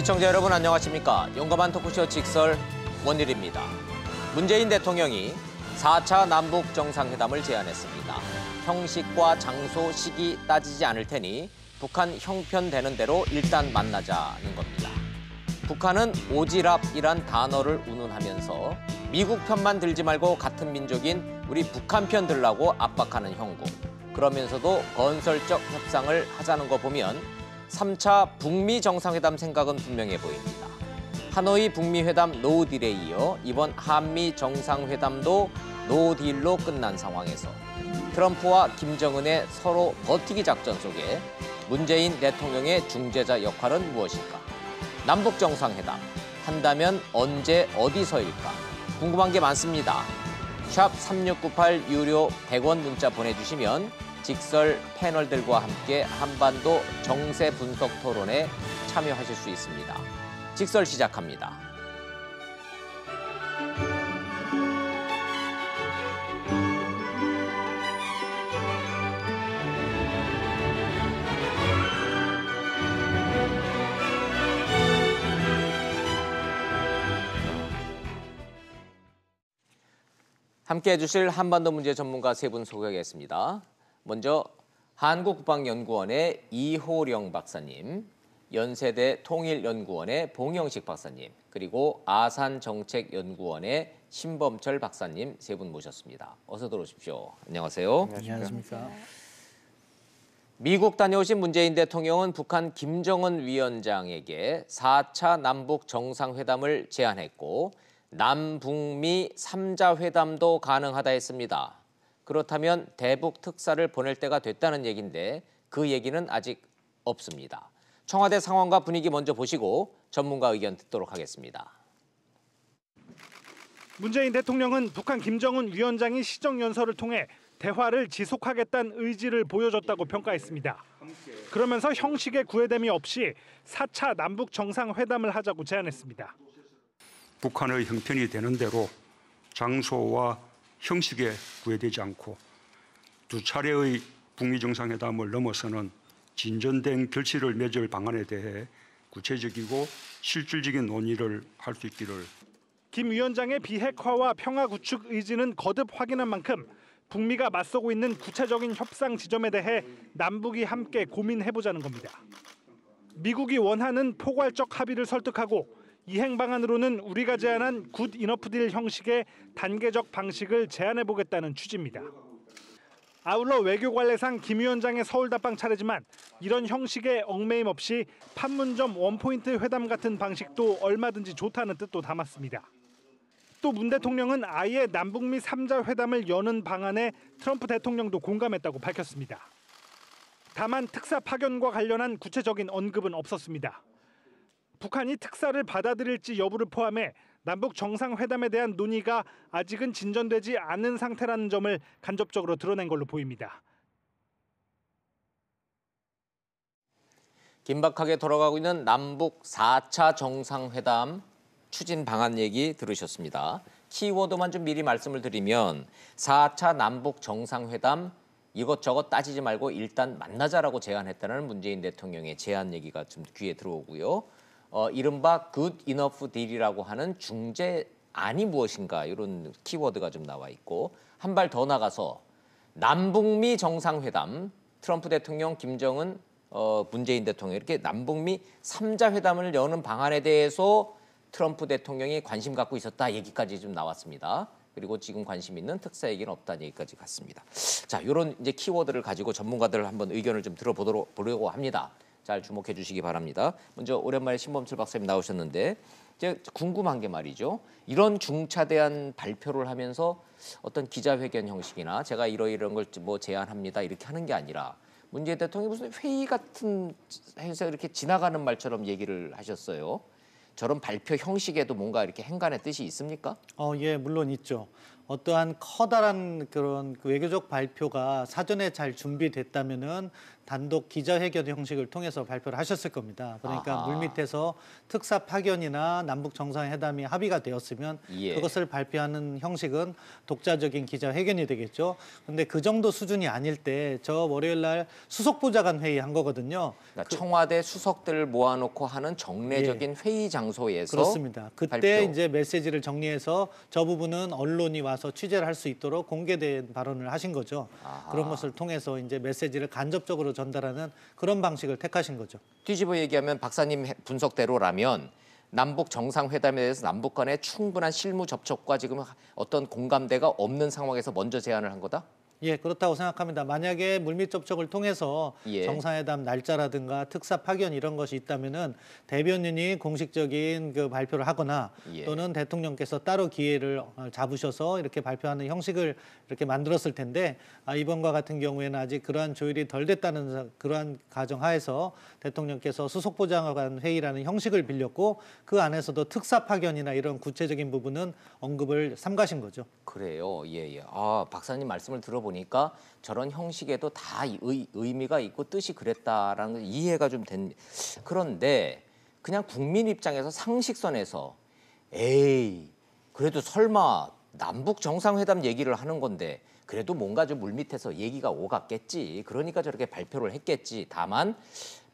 시청자 여러분 안녕하십니까. 용감한 토크쇼 직설 원일입니다. 문재인 대통령이 4차 남북 정상회담을 제안했습니다. 형식과 장소, 시기 따지지 않을 테니 북한 형편되는 대로 일단 만나자는 겁니다. 북한은 오지랖이란 단어를 운운하면서 미국 편만 들지 말고 같은 민족인 우리 북한 편 들라고 압박하는 형국. 그러면서도 건설적 협상을 하자는 거 보면 3차 북미 정상회담 생각은 분명해 보입니다. 하노이 북미 회담 노딜에 이어 이번 한미 정상회담도 노딜로 끝난 상황에서 트럼프와 김정은의 서로 버티기 작전 속에 문재인 대통령의 중재자 역할은 무엇일까? 남북 정상회담 한다면 언제 어디서일까? 궁금한 게 많습니다. 샵 3698 유료 100원 문자 보내주시면 직설 패널들과 함께 한반도 정세 분석 토론에 참여하실 수 있습니다. 직설 시작합니다. 함께해 주실 한반도 문제 전문가 세 분 소개하겠습니다. 먼저 한국국방연구원의 이호령 박사님, 연세대 통일연구원의 봉영식 박사님, 그리고 아산정책연구원의 신범철 박사님 세 분 모셨습니다. 어서 들어오십시오. 안녕하세요. 안녕하십니까. 미국 다녀오신 문재인 대통령은 북한 김정은 위원장에게 4차 남북 정상회담을 제안했고 남북미 3자 회담도 가능하다 했습니다. 그렇다면 대북 특사를 보낼 때가 됐다는 얘기인데 그 얘기는 아직 없습니다. 청와대 상황과 분위기 먼저 보시고 전문가 의견 듣도록 하겠습니다. 문재인 대통령은 북한 김정은 위원장이 시정연설을 통해 대화를 지속하겠다는 의지를 보여줬다고 평가했습니다. 그러면서 형식의 구애됨이 없이 4차 남북 정상회담을 하자고 제안했습니다. 북한의 형편이 되는 대로 장소와 형식에 구애되지 않고 두 차례의 북미 정상회담을 넘어서는 진전된 결실을 맺을 방안에 대해 구체적이고 실질적인 논의를 할 수 있기를. 김 위원장의 비핵화와 평화 구축 의지는 거듭 확인한 만큼 북미가 맞서고 있는 구체적인 협상 지점에 대해 남북이 함께 고민해보자는 겁니다. 미국이 원하는 포괄적 합의를 설득하고 이행 방안으로는 우리가 제안한 굿 이너프 딜 형식의 단계적 방식을 제안해보겠다는 취지입니다. 아울러 외교관례상 김 위원장의 서울 답방 차례지만 이런 형식의 얽매임 없이 판문점 원포인트 회담 같은 방식도 얼마든지 좋다는 뜻도 담았습니다. 또 문 대통령은 아예 남북미 3자 회담을 여는 방안에 트럼프 대통령도 공감했다고 밝혔습니다. 다만 특사 파견과 관련한 구체적인 언급은 없었습니다. 북한이 특사를 받아들일지 여부를 포함해 남북 정상회담에 대한 논의가 아직은 진전되지 않은 상태라는 점을 간접적으로 드러낸 걸로 보입니다. 긴박하게 돌아가고 있는 남북 4차 정상회담 추진 방안 얘기 들으셨습니다. 키워드만 좀 미리 말씀을 드리면 4차 남북 정상회담 이것저것 따지지 말고 일단 만나자라고 제안했다는 문재인 대통령의 제안 얘기가 좀 귀에 들어오고요. 이른바 굿 이너프 딜이라고 하는 중재안이 무엇인가 이런 키워드가 좀 나와 있고 한 발 더 나가서 남북미 정상회담 트럼프 대통령, 김정은, 문재인 대통령 이렇게 남북미 3자 회담을 여는 방안에 대해서 트럼프 대통령이 관심 갖고 있었다 얘기까지 좀 나왔습니다. 그리고 지금 관심 있는 특사 얘기는 없다는 얘기까지 갔습니다. 자, 이런 이제 키워드를 가지고 전문가들 한번 의견을 좀 들어보려고 합니다. 잘 주목해 주시기 바랍니다. 먼저 오랜만에 신범철 박사님 나오셨는데 이제 궁금한 게 말이죠. 이런 중차대한 발표를 하면서 어떤 기자회견 형식이나 제가 이런 걸 뭐 제안합니다 이렇게 하는 게 아니라 문재인 대통령이 무슨 회의 같은 해서 이렇게 지나가는 말처럼 얘기를 하셨어요. 저런 발표 형식에도 뭔가 이렇게 행간의 뜻이 있습니까? 예, 물론 있죠. 어떠한 커다란 그런 그 외교적 발표가 사전에 잘 준비됐다면은 단독 기자회견 형식을 통해서 발표를 하셨을 겁니다. 그러니까 아하. 물밑에서 특사 파견이나 남북 정상회담이 합의가 되었으면 예. 그것을 발표하는 형식은 독자적인 기자회견이 되겠죠. 근데 그 정도 수준이 아닐 때 저 월요일 날 수석보좌관 회의 한 거거든요. 그러니까 청와대 수석들을 모아놓고 하는 정례적인 회의 장소에서 그렇습니다. 그때 발표. 이제 메시지를 정리해서 저 부분은 언론이 와서 취재를 할 수 있도록 공개된 발언을 하신 거죠. 아하. 그런 것을 통해서 이제 메시지를 간접적으로 전달하는 그런 방식을 택하신 거죠. 뒤집어 얘기하면 박사님 분석대로라면 남북 정상회담에 대해서 남북 간의 충분한 실무 접촉과 지금 어떤 공감대가 없는 상황에서 먼저 제안을 한 거다? 예, 그렇다고 생각합니다. 만약에 물밑 접촉을 통해서 예. 정상회담 날짜라든가 특사 파견 이런 것이 있다면은 대변인이 공식적인 그 발표를 하거나 예. 또는 대통령께서 따로 기회를 잡으셔서 이렇게 발표하는 형식을 이렇게 만들었을 텐데 이번과 같은 경우에는 아직 그러한 조율이 덜 됐다는 그러한 가정하에서 대통령께서 수석보좌관 회의라는 형식을 빌렸고 그 안에서도 특사 파견이나 이런 구체적인 부분은 언급을 삼가신 거죠. 그래요. 예, 예. 아, 박사님 말씀을 들어보니까 저런 형식에도 다 의미가 있고 뜻이 그랬다라는 걸 이해가 좀 된. 그런데 그냥 국민 입장에서 상식선에서 에이, 그래도 설마 남북 정상회담 얘기를 하는 건데 그래도 뭔가 좀 물밑에서 얘기가 오갔겠지. 그러니까 저렇게 발표를 했겠지. 다만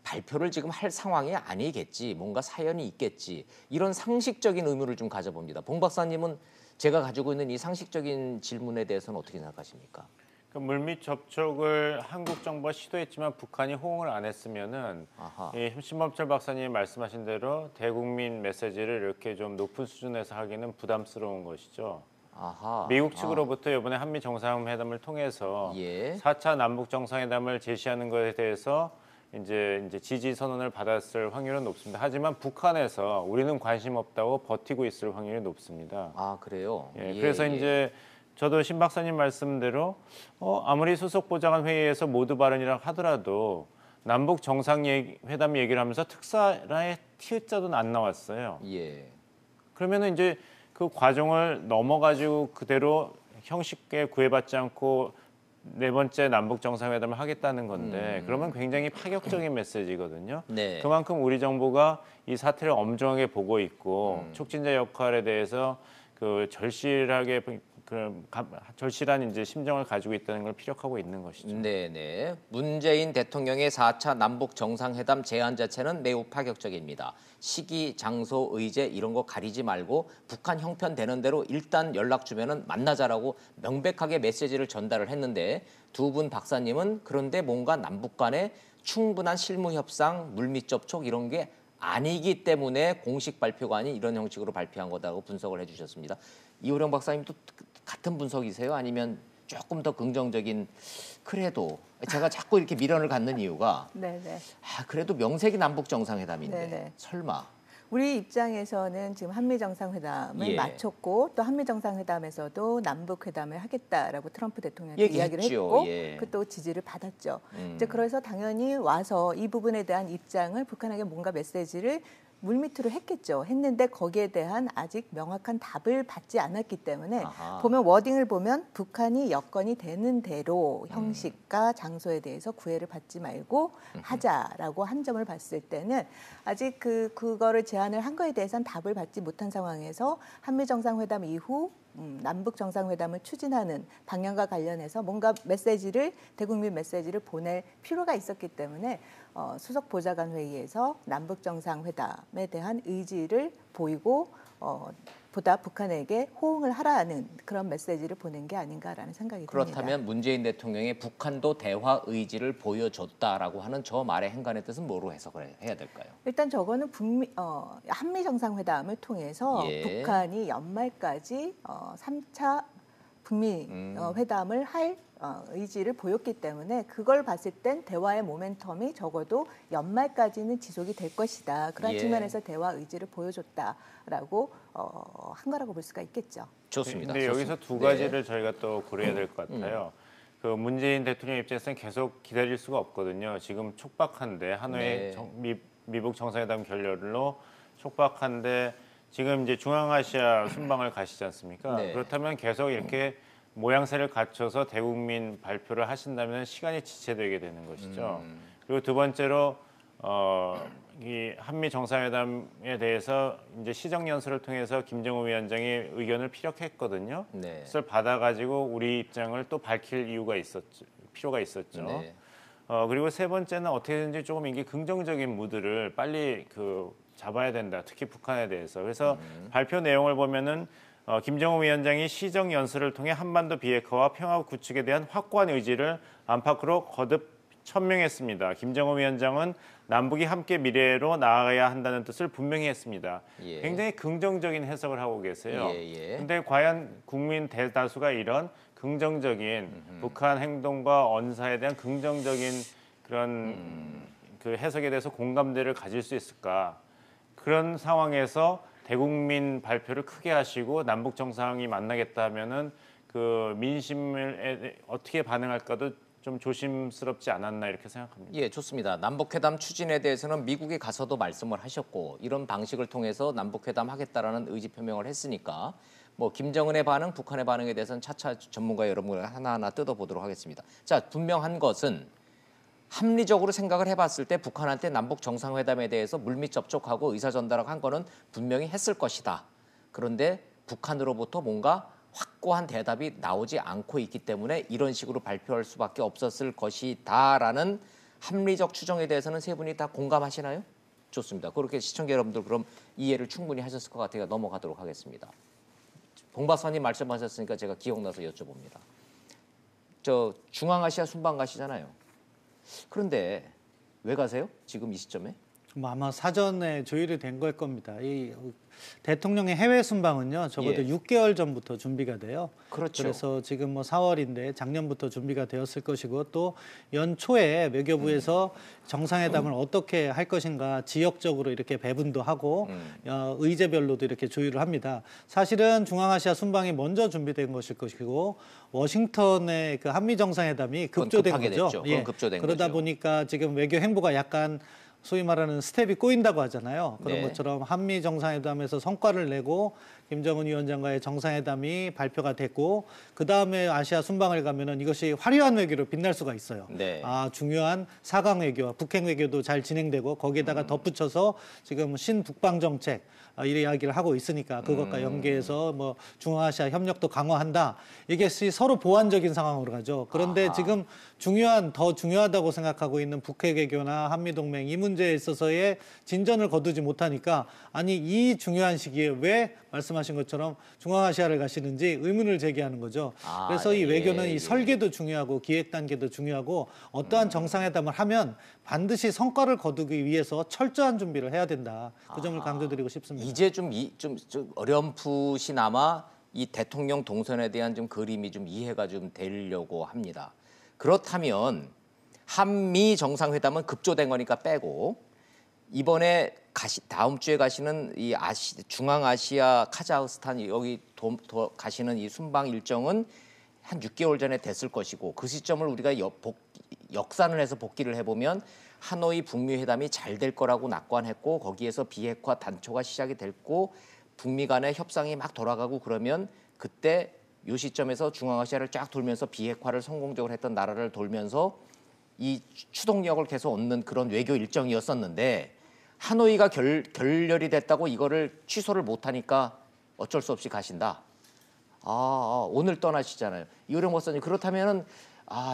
발표를 지금 할 상황이 아니겠지. 뭔가 사연이 있겠지. 이런 상식적인 의무를 좀 가져봅니다. 봉 박사님은 제가 가지고 있는 이 상식적인 질문에 대해서는 어떻게 생각하십니까? 그 물밑 접촉을 한국 정부가 시도했지만 북한이 호응을 안 했으면은 아하. 이 신범철 박사님이 말씀하신 대로 대국민 메시지를 이렇게 좀 높은 수준에서 하기는 부담스러운 것이죠. 아하. 미국 측으로부터 이번에 한미 정상회담을 통해서 예. 4차 남북 정상회담을 제시하는 것에 대해서 이제 지지 선언을 받았을 확률은 높습니다. 하지만 북한에서 우리는 관심 없다고 버티고 있을 확률이 높습니다. 아, 그래요? 예, 예, 그래서 예. 이제 저도 신 박사님 말씀대로 아무리 수석보좌관 회의에서 모두 발언이라 하더라도 남북 정상회담 얘기를 하면서 특사라의 T자도 안 나왔어요. 예. 그러면은 이제 그 과정을 넘어가지고 그대로 형식에 구애받지 않고 네 번째 남북 정상회담을 하겠다는 건데 그러면 굉장히 파격적인 메시지거든요. 네. 그만큼 우리 정부가 이 사태를 엄중하게 보고 있고 촉진자 역할에 대해서 그 절실하게 절실한 이제 심정을 가지고 있다는 걸 피력하고 있는 것이죠. 네네. 문재인 대통령의 4차 남북 정상회담 제안 자체는 매우 파격적입니다. 시기, 장소, 의제 이런 거 가리지 말고 북한 형편 되는 대로 일단 연락 주면은 만나자라고 명백하게 메시지를 전달을 했는데 두 분 박사님은 그런데 뭔가 남북 간에 충분한 실무 협상, 물밑 접촉 이런 게 아니기 때문에 공식 발표가 아닌 이런 형식으로 발표한 거다고 분석을 해주셨습니다. 이호령 박사님도 같은 분석이세요? 아니면 조금 더 긍정적인 그래도 제가 자꾸 이렇게 미련을 갖는 이유가 네네. 그래도 명색이 남북 정상회담인데 네네. 설마 우리 입장에서는 지금 한미 정상회담을 예. 마쳤고 또 한미 정상회담에서도 남북 회담을 하겠다라고 트럼프 대통령이 얘기했죠. 이야기를 했고 예. 그 또 지지를 받았죠. 이제 그래서 당연히 와서 이 부분에 대한 입장을 북한에게 뭔가 메시지를 물밑으로 했겠죠. 했는데 거기에 대한 아직 명확한 답을 받지 않았기 때문에 아하. 보면 워딩을 보면 북한이 여건이 되는 대로 형식과 장소에 대해서 구애를 받지 말고 하자라고 한 점을 봤을 때는 아직 그거를 제안을 한 거에 대해서는 답을 받지 못한 상황에서 한미 정상회담 이후 남북 정상회담을 추진하는 방향과 관련해서 뭔가 메시지를 대국민 메시지를 보낼 필요가 있었기 때문에 수석 보좌관 회의에서 남북 정상회담에 대한 의지를 보이고 보다 북한에게 호응을 하라는 그런 메시지를 보낸 게 아닌가라는 생각이 듭니다. 그렇다면 문재인 대통령의 북한도 대화 의지를 보여줬다라고 하는 저 말의 행간의 뜻은 뭐로 해석을 해야 될까요? 일단 저거는 한미 정상회담을 통해서 예. 북한이 연말까지 3차 북미 회담을 할 의지를 보였기 때문에 그걸 봤을 땐 대화의 모멘텀이 적어도 연말까지는 지속이 될 것이다. 그런 예. 측면에서 대화 의지를 보여줬다라고 한 거라고 볼 수가 있겠죠. 좋습니다. 근데 여기서 두 가지를 저희가 또 고려해야 될 것 같아요. 그 문재인 대통령 입장에서는 계속 기다릴 수가 없거든요. 지금 촉박한데 하노이 네. 미북 정상회담 결렬로 촉박한데 지금 이제 중앙아시아 순방을 가시지 않습니까? 네. 그렇다면 계속 이렇게 모양새를 갖춰서 대국민 발표를 하신다면 시간이 지체되게 되는 것이죠. 그리고 두 번째로 이 한미 정상회담에 대해서 이제 시정 연설을 통해서 김정은 위원장이 의견을 피력했거든요. 네. 그것을 받아가지고 우리 입장을 또 밝힐 이유가 있었죠. 필요가 있었죠. 네. 그리고 세 번째는 어떻게든지 조금 이게 긍정적인 무드를 빨리 잡아야 된다. 특히 북한에 대해서. 그래서 발표 내용을 보면은 김정은 위원장이 시정 연설을 통해 한반도 비핵화와 평화 구축에 대한 확고한 의지를 안팎으로 거듭 천명했습니다. 김정은 위원장은 남북이 함께 미래로 나아가야 한다는 뜻을 분명히 했습니다. 예. 굉장히 긍정적인 해석을 하고 계세요. 그런데 근데 과연 국민 대다수가 이런 긍정적인 북한 행동과 언사에 대한 긍정적인 그런 그 해석에 대해서 공감대를 가질 수 있을까? 그런 상황에서 대국민 발표를 크게 하시고 남북 정상이 만나겠다 하면은 그 민심을 어떻게 반응할까도 좀 조심스럽지 않았나 이렇게 생각합니다. 예, 좋습니다. 남북회담 추진에 대해서는 미국에 가서도 말씀을 하셨고 이런 방식을 통해서 남북회담 하겠다라는 의지 표명을 했으니까 뭐 김정은의 반응, 북한의 반응에 대해서는 차차 전문가 여러분과 하나하나 뜯어보도록 하겠습니다. 자, 분명한 것은 합리적으로 생각을 해봤을 때 북한한테 남북 정상회담에 대해서 물밑 접촉하고 의사 전달을 한 거는 분명히 했을 것이다. 그런데 북한으로부터 뭔가 확고한 대답이 나오지 않고 있기 때문에 이런 식으로 발표할 수밖에 없었을 것이다라는 합리적 추정에 대해서는 세 분이 다 공감하시나요? 좋습니다. 그렇게 시청자 여러분들 그럼 이해를 충분히 하셨을 것 같아요. 넘어가도록 하겠습니다. 봉 박사님 말씀하셨으니까 제가 기억나서 여쭤봅니다. 저 중앙아시아 순방 가시잖아요. 그런데 왜 가세요? 지금 이 시점에? 뭐 아마 사전에 조율이 된 걸 겁니다. 이 대통령의 해외 순방은요, 적어도 예. 6개월 전부터 준비가 돼요. 그렇죠. 그래서 지금 뭐 4월인데 작년부터 준비가 되었을 것이고 또 연초에 외교부에서 정상회담을 어떻게 할 것인가 지역적으로 이렇게 배분도 하고 의제별로도 이렇게 조율을 합니다. 사실은 중앙아시아 순방이 먼저 준비된 것일 것이고 워싱턴의 그 한미 정상회담이 급조된 급하게 거죠. 됐죠. 그건 급조된 그러다 거죠. 보니까 지금 외교 행보가 약간 소위 말하는 스텝이 꼬인다고 하잖아요. 그런 네. 것처럼 한미 정상회담에서 성과를 내고 김정은 위원장과의 정상회담이 발표가 됐고 그 다음에 아시아 순방을 가면은 이것이 화려한 외교로 빛날 수가 있어요. 네. 중요한 4강 외교와 북핵 외교도 잘 진행되고 거기에다가 덧붙여서 지금 신북방 정책 이 이야기를 하고 있으니까 그것과 연계해서 뭐 중앙아시아 협력도 강화한다. 이것이 서로 보완적인 상황으로 가죠. 그런데 지금 더 중요하다고 생각하고 있는 북핵 외교나 한미 동맹 이 문제에 있어서의 진전을 거두지 못하니까 아니 이 중요한 시기에 왜 말씀하신 것처럼 중앙아시아를 가시는지 의문을 제기하는 거죠. 그래서 이 외교는 이 설계도 중요하고 기획 단계도 중요하고 어떠한 정상회담을 하면 반드시 성과를 거두기 위해서 철저한 준비를 해야 된다. 그 점을 강조드리고 싶습니다. 이제 좀 어렴풋이나마 이 대통령 동선에 대한 좀 그림이 좀 이해가 좀 되려고 합니다. 그렇다면 한미 정상회담은 급조된 거니까 빼고 이번에 다음 주에 가시는 이 중앙아시아 카자흐스탄 여기 가시는 이 순방 일정은 한 6개월 전에 됐을 것이고 그 시점을 우리가 역산을 해서 복기를 해보면 하노이 북미 회담이 잘 될 거라고 낙관했고 거기에서 비핵화 단초가 시작이 됐고 북미 간의 협상이 막 돌아가고 그러면 그때 이 시점에서 중앙아시아를 쫙 돌면서 비핵화를 성공적으로 했던 나라를 돌면서 이 추동력을 계속 얻는 그런 외교 일정이었었는데 하노이가 결렬이 됐다고 이거를 취소를 못하니까 어쩔 수 없이 가신다. 오늘 떠나시잖아요. 이효령 목사님 그렇다면은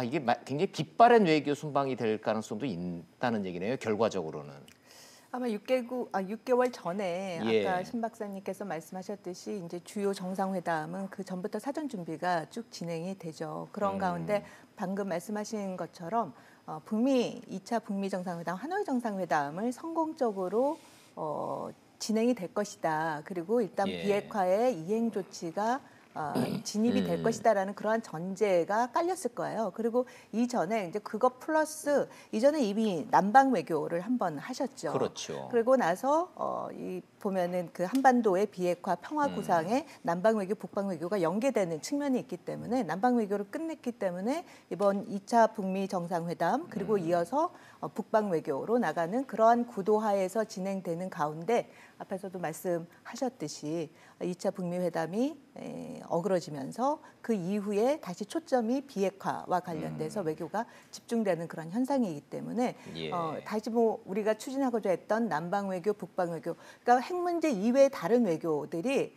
이게 굉장히 깃바랜 외교 순방이 될 가능성도 있다는 얘기네요. 결과적으로는. 아마 6개월 전에 예. 아까 신 박사님께서 말씀하셨듯이 이제 주요 정상회담은 그 전부터 사전 준비가 쭉 진행이 되죠. 그런 가운데 방금 말씀하신 것처럼 북미 2차 북미 정상회담, 하노이 정상회담을 성공적으로 진행이 될 것이다. 그리고 일단 예. 비핵화의 이행 조치가 진입이 될 것이다라는 그러한 전제가 깔렸을 거예요. 그리고 이전에 이제 그거 플러스 이전에 이미 남방 외교를 한번 하셨죠. 그렇죠. 그리고 나서 이 보면은 그 한반도의 비핵화 평화 구상에 남방 외교, 북방 외교가 연계되는 측면이 있기 때문에 남방 외교를 끝냈기 때문에 이번 2차 북미 정상회담 그리고 이어서 북방 외교로 나가는 그러한 구도하에서 진행되는 가운데 앞에서도 말씀하셨듯이 2차 북미 회담이 어그러지면서 그 이후에 다시 초점이 비핵화와 관련돼서 외교가 집중되는 그런 현상이기 때문에 예. 다시 뭐 우리가 추진하고자 했던 남방 외교, 북방 외교, 그러니까 핵 문제 이외의 다른 외교들이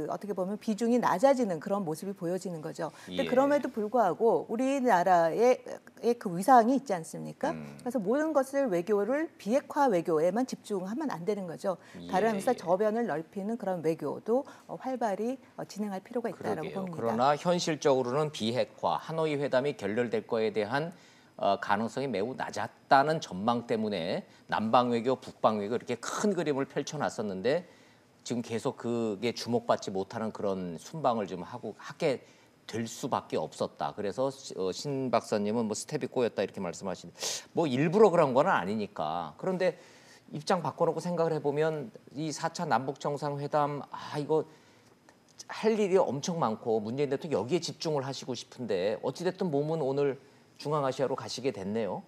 어떻게 보면 비중이 낮아지는 그런 모습이 보여지는 거죠. 근데 예. 그럼에도 불구하고 우리나라의 그 위상이 있지 않습니까? 그래서 모든 것을 외교를 비핵화 외교에만 집중하면 안 되는 거죠. 다른 의미에서 저변을 넓히는 그런 외교도 활발히 진행할 필요가 있다라고 그러게요. 봅니다. 그러나 현실적으로는 비핵화, 하노이 회담이 결렬될 거에 대한 가능성이 매우 낮았다는 전망 때문에 남방 외교, 북방 외교 이렇게 큰 그림을 펼쳐놨었는데 지금 계속 그게 주목받지 못하는 그런 순방을 좀 하게 될 수밖에 없었다. 그래서 신 박사님은 뭐 스텝이 꼬였다 이렇게 말씀하시는데 뭐 일부러 그런 건 아니니까. 그런데 입장 바꿔놓고 생각을 해보면 이 4차 남북 정상회담 이거 할 일이 엄청 많고 문재인 대통령 여기에 집중을 하시고 싶은데 어찌됐든 몸은 오늘 중앙아시아로 가시게 됐네요.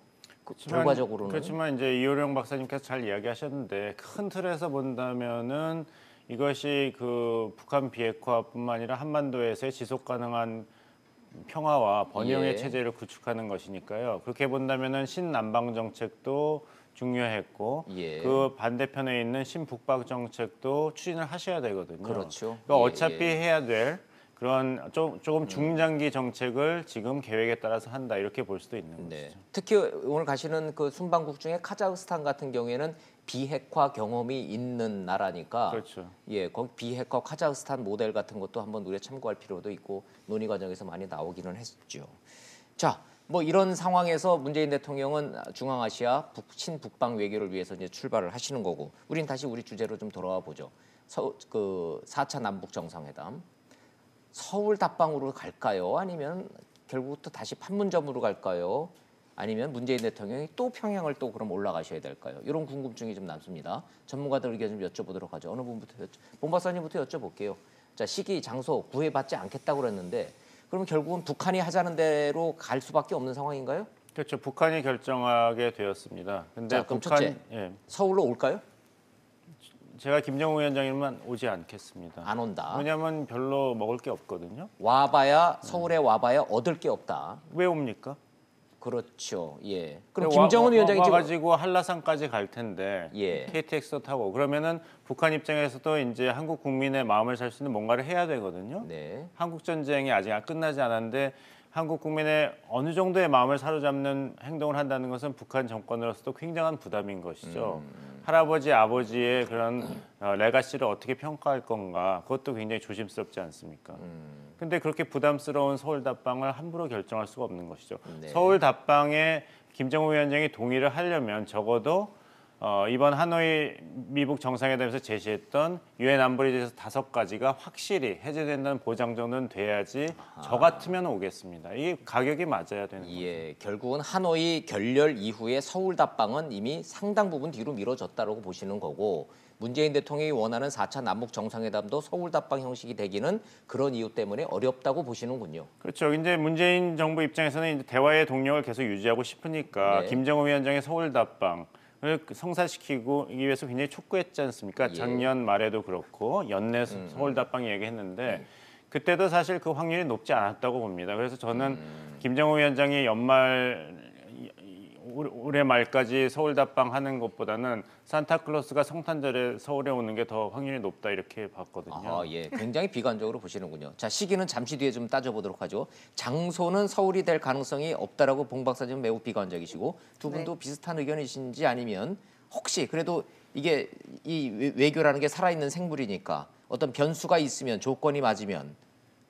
결과적으로는. 그렇지만 이제 이호령 박사님께서 잘 이야기하셨는데 큰 틀에서 본다면은 이것이 그 북한 비핵화뿐만 아니라 한반도에서의 지속 가능한 평화와 번영의 예. 체제를 구축하는 것이니까요. 그렇게 본다면은 신남방 정책도 중요했고 예. 그 반대편에 있는 신북방 정책도 추진을 하셔야 되거든요. 그렇죠. 그러니까 예, 어차피 예. 해야 될 그런 조금 중장기 정책을 지금 계획에 따라서 한다 이렇게 볼 수도 있는 네. 것이죠. 특히 오늘 가시는 그 순방국 중에 카자흐스탄 같은 경우에는 비핵화 경험이 있는 나라니까 그렇죠. 예, 거기 비핵화 카자흐스탄 모델 같은 것도 한번 우리가 참고할 필요도 있고 논의 과정에서 많이 나오기는 했죠. 자, 뭐 이런 상황에서 문재인 대통령은 중앙아시아 친북방 외교를 위해서 이제 출발을 하시는 거고, 우린 다시 우리 주제로 좀 돌아와 보죠. 그 4차 남북 정상회담. 서울 답방으로 갈까요? 아니면 결국 또 다시 판문점으로 갈까요? 아니면 문재인 대통령이 또 평양을 또 그럼 올라가셔야 될까요? 이런 궁금증이 좀 남습니다. 전문가들 의견 좀 여쭤보도록 하죠. 어느 분부터 본 박사님부터 여쭤볼게요. 자, 시기, 장소 구애받지 않겠다고 그랬는데 그러면 결국은 북한이 하자는 대로 갈 수밖에 없는 상황인가요? 그렇죠. 북한이 결정하게 되었습니다. 근데 자, 그럼 첫째, 서울로 올까요? 제가 김정우 위원장님만 오지 않겠습니다. 안 온다. 왜냐하면 별로 먹을 게 없거든요. 와봐야 서울에 와봐야 얻을 게 없다. 왜 옵니까? 그렇죠. 예. 그럼 김정은 위원장이 지금 와가지고 한라산까지 갈 텐데 예. KTX도 타고 그러면은 북한 입장에서도 이제 한국 국민의 마음을 살 수 있는 뭔가를 해야 되거든요. 네. 한국 전쟁이 아직 끝나지 않았는데 한국 국민의 어느 정도의 마음을 사로잡는 행동을 한다는 것은 북한 정권으로서도 굉장한 부담인 것이죠. 할아버지, 아버지의 그런 레가시를 어떻게 평가할 건가 그것도 굉장히 조심스럽지 않습니까? 근데 그렇게 부담스러운 서울 답방을 함부로 결정할 수가 없는 것이죠. 네. 서울 답방에 김정우 위원장이 동의를 하려면 적어도 이번 하노이 미북 정상회담에서 제시했던 유엔 안보리 제에서 5가지가 확실히 해제된다는 보장 정도는 돼야지 저 같으면 오겠습니다. 이게 가격이 맞아야 되는 거죠. 예, 결국은 하노이 결렬 이후에 서울 답방은 이미 상당 부분 뒤로 미뤄졌다고 보시는 거고, 문재인 대통령이 원하는 4차 남북 정상회담도 서울 답방 형식이 되기는 그런 이유 때문에 어렵다고 보시는군요. 그렇죠. 이제 문재인 정부 입장에서는 이제 대화의 동력을 계속 유지하고 싶으니까 네. 김정우 위원장의 서울 답방을 성사시키기 위해서 굉장히 촉구했지 않습니까? 예. 작년 말에도 그렇고 연내 서울 답방 얘기했는데 그때도 사실 그 확률이 높지 않았다고 봅니다. 그래서 저는 김정우 위원장이 연말 올해 말까지 서울 답방하는 것보다는 산타클로스가 성탄절에 서울에 오는 게 더 확률이 높다 이렇게 봤거든요. 예, 굉장히 비관적으로 보시는군요. 자, 시기는 잠시 뒤에 좀 따져보도록 하죠. 장소는 서울이 될 가능성이 없다라고 봉 박사님 매우 비관적이시고 두 분도 네. 비슷한 의견이신지 아니면 혹시 그래도 이게 이 외교라는 게 살아있는 생물이니까 어떤 변수가 있으면 조건이 맞으면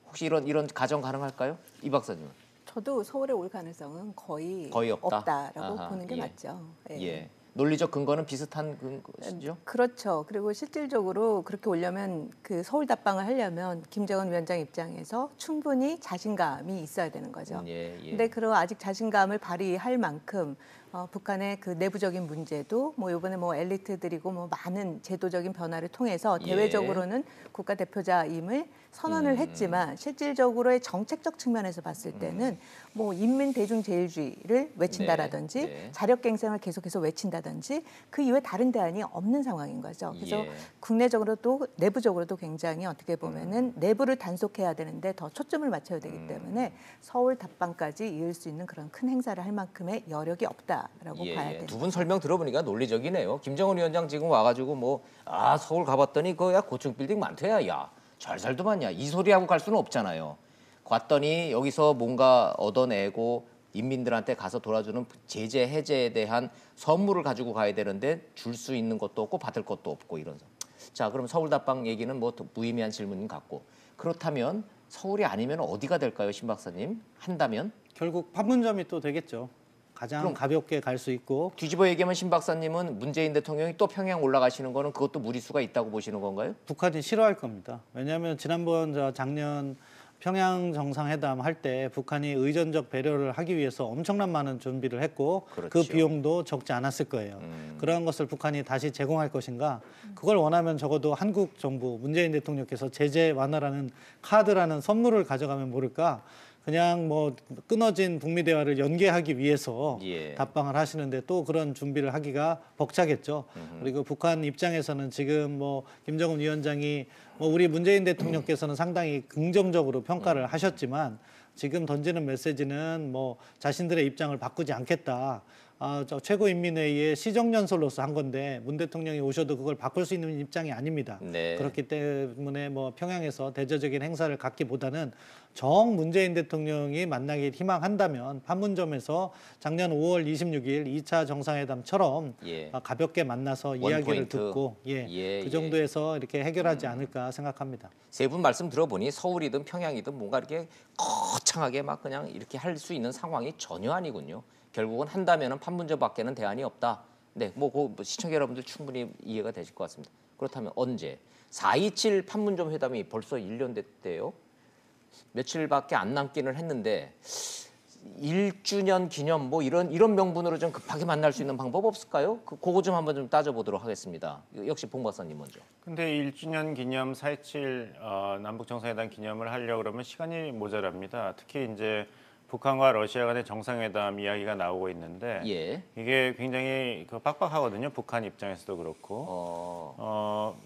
혹시 이런 가정 가능할까요? 이 박사님은? 저도 서울에 올 가능성은 거의 없다? 없다라고 아하, 보는 게 예. 맞죠. 예. 논리적 근거는 비슷한 것이죠? 그렇죠. 그리고 실질적으로 그렇게 오려면 그 서울 답방을 하려면 김정은 위원장 입장에서 충분히 자신감이 있어야 되는 거죠. 예, 예. 근데 그런 아직 자신감을 발휘할 만큼 북한의 그 내부적인 문제도 뭐 이번에 뭐 엘리트들이고 뭐 많은 제도적인 변화를 통해서 대외적으로는 국가 대표자임을 선언을 했지만 실질적으로의 정책적 측면에서 봤을 때는 뭐 인민 대중 제일주의를 외친다라든지 자력갱생을 계속해서 외친다든지 그 이외에 다른 대안이 없는 상황인 거죠. 그래서 국내적으로도 내부적으로도 굉장히 어떻게 보면은 내부를 단속해야 되는데 더 초점을 맞춰야 되기 때문에 서울 답방까지 이을 수 있는 그런 큰 행사를 할 만큼의 여력이 없다라고 봐야 됩니다. 두 분 설명 들어보니까 논리적이네요. 김정은 위원장 지금 와가지고 뭐 서울 가봤더니 그야 고층 빌딩 많대야. 야 잘 살더만 야. 이 소리하고 갈 수는 없잖아요. 갔더니 여기서 뭔가 얻어내고 인민들한테 가서 돌아주는 제재 해제에 대한 선물을 가지고 가야 되는데 줄 수 있는 것도 없고 받을 것도 없고 이런. 자 그럼 서울 답방 얘기는 뭐 무의미한 질문 같고 그렇다면 서울이 아니면 어디가 될까요, 신 박사님? 한다면? 결국 판문점이 또 되겠죠. 가장 그럼 가볍게 갈 수 있고 뒤집어 얘기하면 신 박사님은 문재인 대통령이 또 평양 올라가시는 거는 그것도 무리수가 있다고 보시는 건가요? 북한이 싫어할 겁니다. 왜냐하면 지난번 작년 평양 정상회담 할 때 북한이 의전적 배려를 하기 위해서 엄청난 많은 준비를 했고 그렇죠. 그 비용도 적지 않았을 거예요. 그러한 것을 북한이 다시 제공할 것인가? 그걸 원하면 적어도 한국 정부 문재인 대통령께서 제재 완화라는 카드라는 선물을 가져가면 모를까? 그냥 뭐 끊어진 북미 대화를 연계하기 위해서 답방을 하시는데 또 그런 준비를 하기가 벅차겠죠. 그리고 북한 입장에서는 지금 뭐 김정은 위원장이 뭐 우리 문재인 대통령께서는 상당히 긍정적으로 평가를 하셨지만 지금 던지는 메시지는 뭐 자신들의 입장을 바꾸지 않겠다. 저 최고인민회의의 시정연설로서 한 건데 문 대통령이 오셔도 그걸 바꿀 수 있는 입장이 아닙니다. 그렇기 때문에 뭐 평양에서 대조적인 행사를 갖기보다는 정 문재인 대통령이 만나길 희망한다면 판문점에서 작년 5월 26일 2차 정상회담처럼 가볍게 만나서 이야기를 듣고 그 정도에서 이렇게 해결하지 않을까 생각합니다. 세 분 말씀 들어보니 서울이든 평양이든 뭔가 이렇게 거창하게 막 그냥 이렇게 할 수 있는 상황이 전혀 아니군요. 결국은 한다면은 판문점밖에는 대안이 없다. 네, 뭐 시청자 여러분들 충분히 이해가 되실 것 같습니다. 그렇다면 언제? 4.27 판문점 회담이 벌써 1년 됐대요. 며칠밖에 안 남기는 했는데 1주년 기념 뭐 이런 명분으로 좀 급하게 만날 수 있는 방법 없을까요? 그거 좀 한번 좀 따져보도록 하겠습니다. 역시 봉 박사님 먼저. 근데 1주년 기념 4.27 남북 정상회담 기념을 하려고 그러면 시간이 모자랍니다. 특히 이제 북한과 러시아 간의 정상회담 이야기가 나오고 있는데 이게 굉장히 빡빡하거든요. 북한 입장에서도 그렇고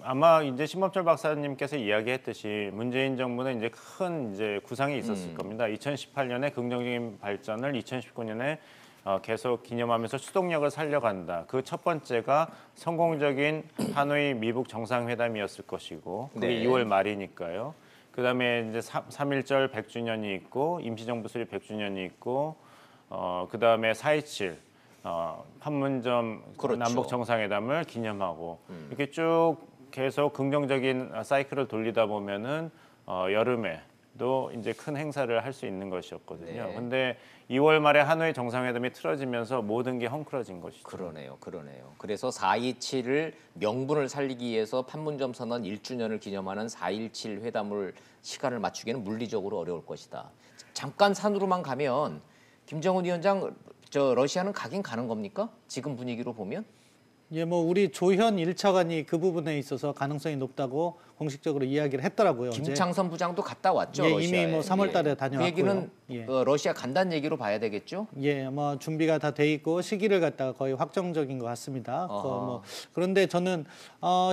아마 이제 신범철 박사님께서 이야기했듯이 문재인 정부는 이제 큰 이제 구상이 있었을 겁니다. 2018년에 긍정적인 발전을 2019년에 계속 기념하면서 추동력을 살려간다. 그 첫 번째가 성공적인 하노이 미북 정상회담이었을 것이고 그게 2월 말이니까요. 그다음에 이제 3.1절 100주년이 있고 임시정부 수립 100주년이 있고 그다음에 4.27 판문점 남북 정상회담을 기념하고 이렇게 쭉 계속 긍정적인 사이클을 돌리다 보면은 여름에도 이제 큰 행사를 할 수 있는 것이었거든요. 근데 2월 말에 하노이 정상회담이 틀어지면서 모든 게 헝클어진 것이죠. 그러네요. 그래서 4.27을 명분을 살리기 위해서 판문점 선언 1주년을 기념하는 4.17 회담을 시간을 맞추기는 물리적으로 어려울 것이다. 잠깐 산으로만 가면 김정은 위원장 러시아는 가긴 가는 겁니까? 지금 분위기로 보면? 뭐 우리 조현 1차관이 그 부분에 있어서 가능성이 높다고 공식적으로 이야기를 했더라고요. 김창선 부장도 갔다 왔죠. 이미 뭐 3월달에 다녀왔고요. 그 얘기는 러시아 간다는 얘기로 봐야 되겠죠? 뭐 준비가 다 돼 있고 시기를 갖다가 거의 확정적인 것 같습니다. 그런데 저는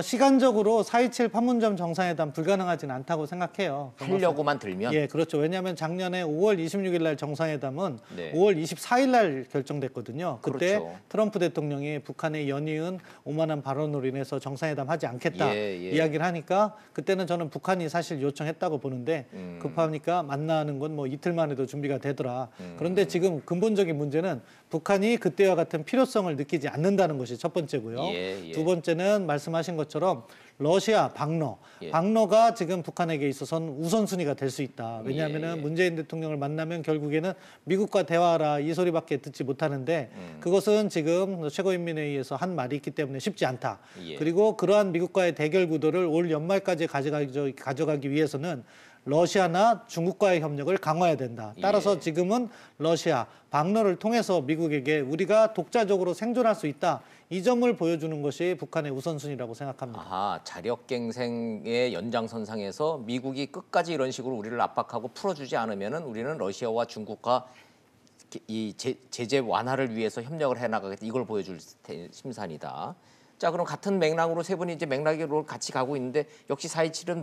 시간적으로 4.27 판문점 정상회담 불가능하지는 않다고 생각해요. 하려고만 들면? 그렇죠. 왜냐하면 작년에 5월 26일 날 정상회담은 5월 24일 날 결정됐거든요. 그때 트럼프 대통령이 북한의 연이은 오만한 발언으로 인해서 정상회담 하지 않겠다 이야기를 하니까 그때는 저는 북한이 사실 요청했다고 보는데 급하니까 만나는 건 뭐 이틀만 해도 준비가 되더라. 그런데 지금 근본적인 문제는 북한이 그때와 같은 필요성을 느끼지 않는다는 것이 첫 번째고요. 두 번째는 말씀하신 것처럼 러시아 방러가 지금 북한에게 있어서는 우선순위가 될 수 있다. 왜냐하면 문재인 대통령을 만나면 결국에는 미국과 대화하라 이 소리밖에 듣지 못하는데 그것은 지금 최고인민회의에서 한 말이 있기 때문에 쉽지 않다. 그리고 그러한 미국과의 대결 구도를 올 연말까지 가져가기 위해서는 러시아나 중국과의 협력을 강화해야 된다. 따라서 예. 지금은 러시아, 방러를 통해서 미국에게 우리가 독자적으로 생존할 수 있다. 이 점을 보여주는 것이 북한의 우선순위라고 생각합니다. 아하, 자력갱생의 연장선상에서 미국이 끝까지 이런 식으로 우리를 압박하고 풀어주지 않으면은 우리는 러시아와 중국과 이 제재 완화를 위해서 협력을 해나가겠다. 이걸 보여줄 심산이다. 자, 그럼 같은 맥락으로 세 분이 이제 맥락으로 같이 가고 있는데 역시 4.27은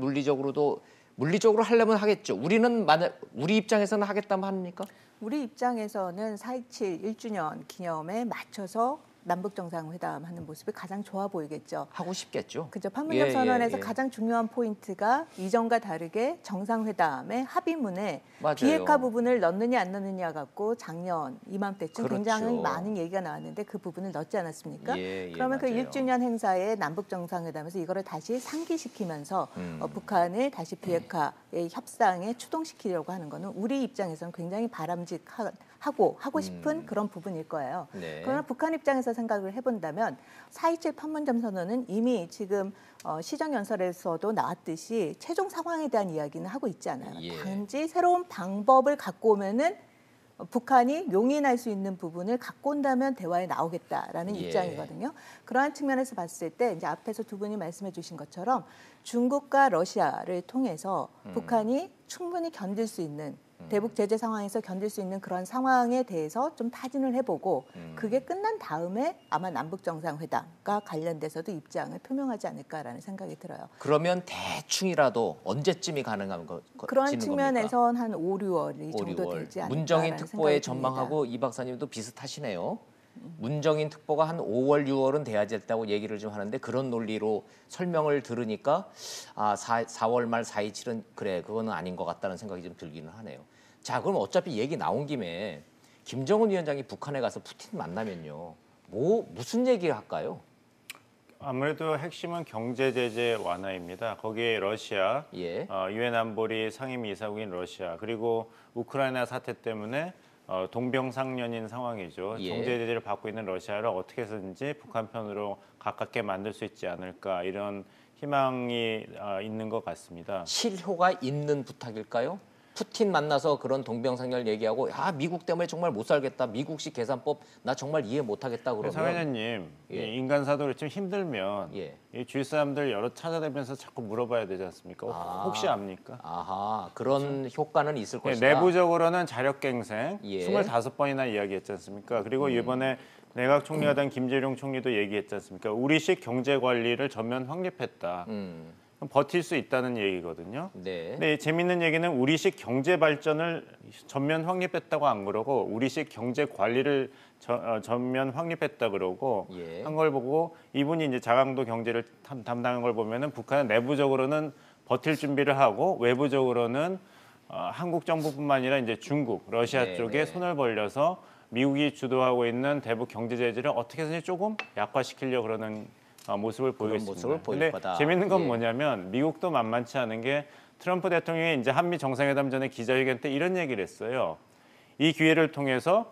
물리적으로 하려면 하겠죠. 우리 입장에서는 하겠다면 합니까? 우리 입장에서는 4.27 1주년 기념에 맞춰서 남북 정상회담 하는 모습이 가장 좋아 보이겠죠. 하고 싶겠죠. 그죠. 판문점 선언에서 예. 가장 중요한 포인트가 이전과 다르게 정상회담의 합의문에 맞아요. 비핵화 부분을 넣느냐 안 넣느냐 갖고 작년 이맘때쯤 그렇죠. 굉장히 많은 얘기가 나왔는데 그 부분을 넣지 않았습니까? 예, 그러면 그 맞아요. 1주년 행사에 남북 정상회담에서 이거를 다시 상기시키면서 북한을 다시 비핵화의 협상에 추동시키려고 하는 거는 우리 입장에서는 굉장히 하고 싶은 그런 부분일 거예요. 네. 그러나 북한 입장에서 생각을 해본다면 4.27 판문점 선언은 이미 지금 시정연설에서도 나왔듯이 최종 상황에 대한 이야기는 하고 있지 않아요. 예. 단지 새로운 방법을 갖고 오면은 북한이 용인할 수 있는 부분을 갖고 온다면 대화에 나오겠다라는 예. 입장이거든요. 그러한 측면에서 봤을 때 이제 앞에서 두 분이 말씀해 주신 것처럼 중국과 러시아를 통해서 북한이 충분히 견딜 수 있는 대북 제재 상황에서 견딜 수 있는 그런 상황에 대해서 좀 타진을 해보고 그게 끝난 다음에 아마 남북 정상회담과 관련돼서도 입장을 표명하지 않을까라는 생각이 들어요. 그러면 대충이라도 언제쯤이 가능한 그런 측면에선 한 5, 6월이 정도 5, 6월. 되지 않을까라는 문정인 특보의 생각이 전망하고 이 박사님도 비슷하시네요. 문정인 특보가 한 5월, 6월은 돼야 됐다고 얘기를 좀 하는데 그런 논리로 설명을 들으니까 4월 말 4.27은 그래 그거는 아닌 것 같다는 생각이 좀 들기는 하네요. 자, 그럼 어차피 얘기 나온 김에 김정은 위원장이 북한에 가서 푸틴 만나면요. 무슨 얘기를 할까요? 아무래도 핵심은 경제 제재 완화입니다. 거기에 러시아, 예. 유엔 안보리 상임이사국인 러시아, 그리고 우크라이나 사태 때문에 동병상련인 상황이죠. 예. 경제 제재를 받고 있는 러시아를 어떻게 해서든지 북한 편으로 가깝게 만들 수 있지 않을까 이런 희망이 있는 것 같습니다. 실효가 있는 부탁일까요? 푸틴 만나서 그런 동병상련 얘기하고 미국 때문에 정말 못 살겠다. 미국식 계산법 나 정말 이해 못하겠다 그러면 상 회장님, 예. 이 인간사도 좀 힘들면 예. 이 주위 사람들 여러 찾아다니면서 자꾸 물어봐야 되지 않습니까? 혹시 압니까? 아하, 그런 효과는 있을 네, 것이다. 내부적으로는 자력갱생 예. 25번이나 이야기했지 않습니까? 그리고 이번에 내각 총리가 된 김재룡 총리도 얘기했지 않습니까? 우리식 경제 관리를 전면 확립했다. 그럼 버틸 수 있다는 얘기거든요. 네. 근데 재밌는 얘기는 우리식 경제 발전을 전면 확립했다고 안 그러고 우리식 경제 관리를 전면 확립했다 그러고 예. 한 걸 보고 이분이 이제 자강도 경제를 담당한 걸 보면은 북한은 내부적으로는 버틸 준비를 하고 외부적으로는 한국 정부뿐만 아니라 이제 중국, 러시아 네, 쪽에 네. 손을 벌려서 미국이 주도하고 있는 대북 경제 제재를 어떻게 해서든 조금 약화시키려고 그러는 모습을 보이겠습니다. 모습을 보일 근데 거다. 재밌는 건 예. 뭐냐면 미국도 만만치 않은 게 트럼프 대통령이 이제 한미 정상회담 전에 기자회견 때 이런 얘기를 했어요. 이 기회를 통해서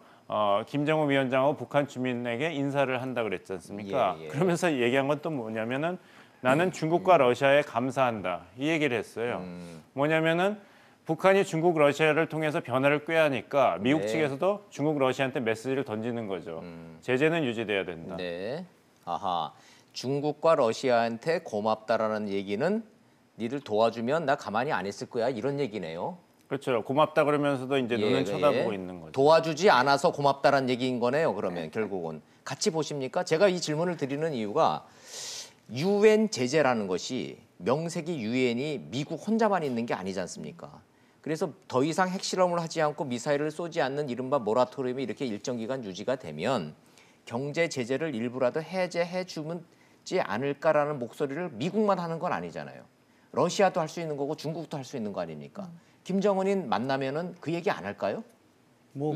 김정은 위원장하고 북한 주민에게 인사를 한다 그랬지 않습니까? 예, 예. 그러면서 얘기한 건 또 뭐냐면은 나는 중국과 러시아에 감사한다 이 얘기를 했어요. 뭐냐면은 북한이 중국, 러시아를 통해서 변화를 꾀하니까 미국 네. 측에서도 중국, 러시아한테 메시지를 던지는 거죠. 제재는 유지돼야 된다. 네. 아하. 중국과 러시아한테 고맙다라는 얘기는 니들 도와주면 나 가만히 안 있을 거야 이런 얘기네요. 그렇죠. 고맙다 그러면서도 이제 눈은 쳐다보고 있는 거죠. 도와주지 않아서 고맙다라는 얘기인 거네요. 그러면 결국은 같이 보십니까? 제가 이 질문을 드리는 이유가 유엔 제재라는 것이 명색이 유엔이 미국 혼자만 있는 게 아니지 않습니까? 그래서 더 이상 핵실험을 하지 않고 미사일을 쏘지 않는 이른바 모라토리움이 이렇게 일정 기간 유지가 되면 경제 제재를 일부라도 해제해 주지 않을까라는 목소리를 미국만 하는 건 아니잖아요. 러시아도 할 수 있는 거고 중국도 할 수 있는 거 아닙니까? 김정은인 만나면은 그 얘기 안 할까요?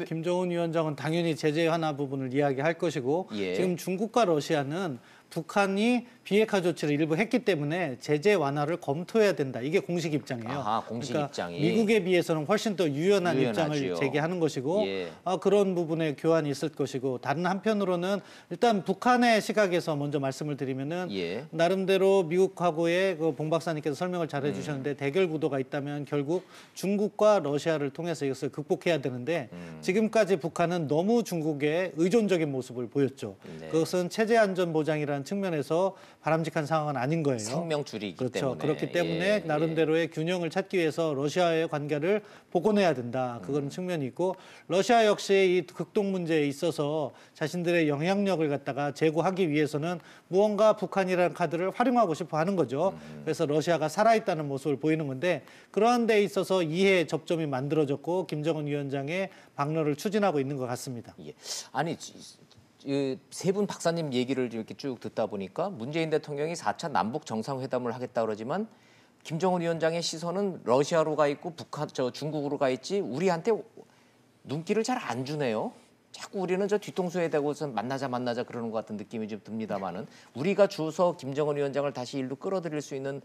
김정은 위원장은 당연히 제재 완화 부분을 이야기할 것이고 예. 지금 중국과 러시아는 북한이 비핵화 조치를 일부 했기 때문에 제재 완화를 검토해야 된다. 이게 공식 입장이에요. 아하, 공식 그러니까 입장이. 미국에 비해서는 훨씬 더 유연한 유연하지요. 입장을 제기하는 것이고 예. 그런 부분에 교환이 있을 것이고 다른 한편으로는 일단 북한의 시각에서 먼저 말씀을 드리면은 예. 나름대로 미국하고의 그 봉 박사님께서 설명을 잘 해주셨는데 대결 구도가 있다면 결국 중국과 러시아를 통해서 이것을 극복해야 되는데 지금까지 북한은 너무 중국에 의존적인 모습을 보였죠. 네. 그것은 체제 안전 보장이라는 측면에서 바람직한 상황은 아닌 거예요. 생명줄이기 그렇죠. 때문에. 그렇기 때문에 예, 나름대로의 균형을 찾기 위해서 러시아와의 관계를 복원해야 된다. 그런 측면이 있고 러시아 역시 이 극동 문제에 있어서 자신들의 영향력을 갖다가 제고하기 위해서는 무언가 북한이라는 카드를 활용하고 싶어 하는 거죠. 그래서 러시아가 살아있다는 모습을 보이는 건데 그러한 데 있어서 이해 접점이 만들어졌고 김정은 위원장의 방러를 추진하고 있는 것 같습니다. 예. 아니 세 분 박사님 얘기를 이렇게 쭉 듣다 보니까 문재인 대통령이 4차 남북 정상회담을 하겠다 그러지만 김정은 위원장의 시선은 러시아로 가 있고 중국으로 가 있지 우리한테 눈길을 잘 안 주네요. 자꾸 우리는 저 뒤통수에 대고서 만나자 그러는 것 같은 느낌이 좀 듭니다만은 우리가 주서 김정은 위원장을 다시 일로 끌어들일 수 있는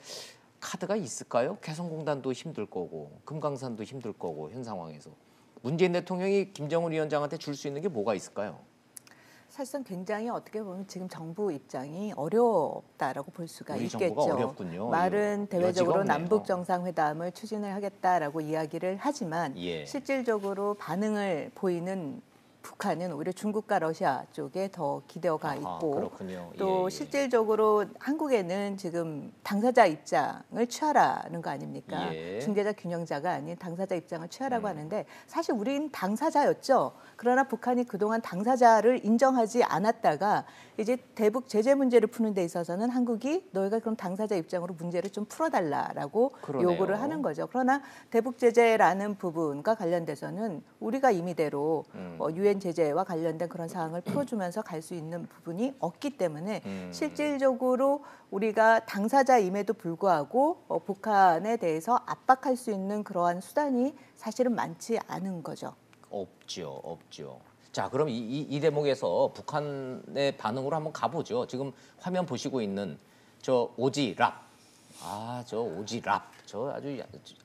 카드가 있을까요? 개성공단도 힘들 거고 금강산도 힘들 거고 현 상황에서 문재인 대통령이 김정은 위원장한테 줄 수 있는 게 뭐가 있을까요? 사실상 굉장히 어떻게 보면 지금 정부 입장이 어렵다라고 볼 수가 우리 있겠죠. 정부가 어렵군요. 말은 여지가 대외적으로 없네요. 남북 정상회담을 추진을 하겠다라고 이야기를 하지만 예. 실질적으로 반응을 보이는 북한은 오히려 중국과 러시아 쪽에 더 기대어가 아하, 있고 그렇군요. 또 예, 예. 실질적으로 한국에는 지금 당사자 입장을 취하라는 거 아닙니까? 예. 중재자 균형자가 아닌 당사자 입장을 취하라고 하는데 사실 우린 당사자였죠. 그러나 북한이 그동안 당사자를 인정하지 않았다가 이제 대북 제재 문제를 푸는 데 있어서는 한국이 너희가 그럼 당사자 입장으로 문제를 좀 풀어달라라고 그러네요. 요구를 하는 거죠. 그러나 대북 제재라는 부분과 관련돼서는 우리가 임의대로 유엔 제재와 관련된 그런 사항을 풀어주면서 갈 수 있는 부분이 없기 때문에 실질적으로 우리가 당사자임에도 불구하고 북한에 대해서 압박할 수 있는 그러한 수단이 사실은 많지 않은 거죠. 없죠. 자, 그럼 이 대목에서 북한의 반응으로 한번 가보죠. 지금 화면 보시고 있는 저 오지랖. 저 오지랖. 저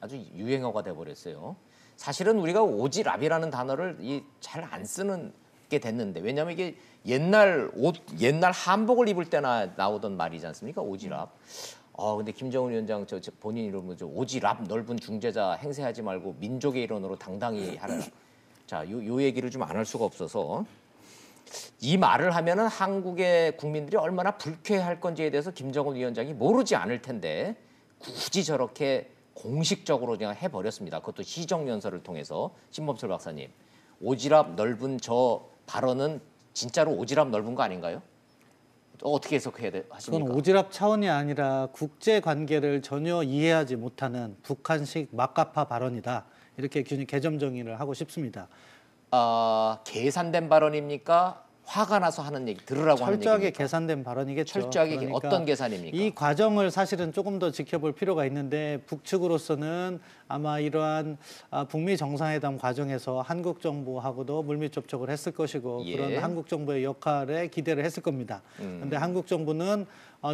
아주 유행어가 돼버렸어요. 사실은 우리가 오지랖이라는 단어를 잘 안 쓰는 게 됐는데 왜냐하면 이게 옛날 한복을 입을 때나 나오던 말이지 않습니까? 오지랖. 근데 김정은 위원장 저 본인 이름으로 오지랖 넓은 중재자 행세하지 말고 민족의 일원으로 당당히 하라. 자, 요 얘기를 좀 안 할 수가 없어서 이 말을 하면은 한국의 국민들이 얼마나 불쾌할 건지에 대해서 김정은 위원장이 모르지 않을 텐데 굳이 저렇게 공식적으로 그냥 해버렸습니다. 그것도 시정연설을 통해서. 신범철 박사님, 오지랖 넓은 저 발언은 진짜로 오지랖 넓은 거 아닌가요? 어떻게 해석해야 하십니까? 그건 오지랖 차원이 아니라 국제 관계를 전혀 이해하지 못하는 북한식 막가파 발언이다. 이렇게 개점 정의를 하고 싶습니다. 계산된 발언입니까? 화가 나서 하는 얘기 들으라고 하는 얘기입니까? 철저하게 계산된 발언이겠죠. 철저하게 그러니까 어떤 계산입니까? 이 과정을 사실은 조금 더 지켜볼 필요가 있는데 북측으로서는 아마 이러한 북미 정상회담 과정에서 한국 정부하고도 물밑 접촉을 했을 것이고 예. 그런 한국 정부의 역할에 기대를 했을 겁니다. 그런데 한국 정부는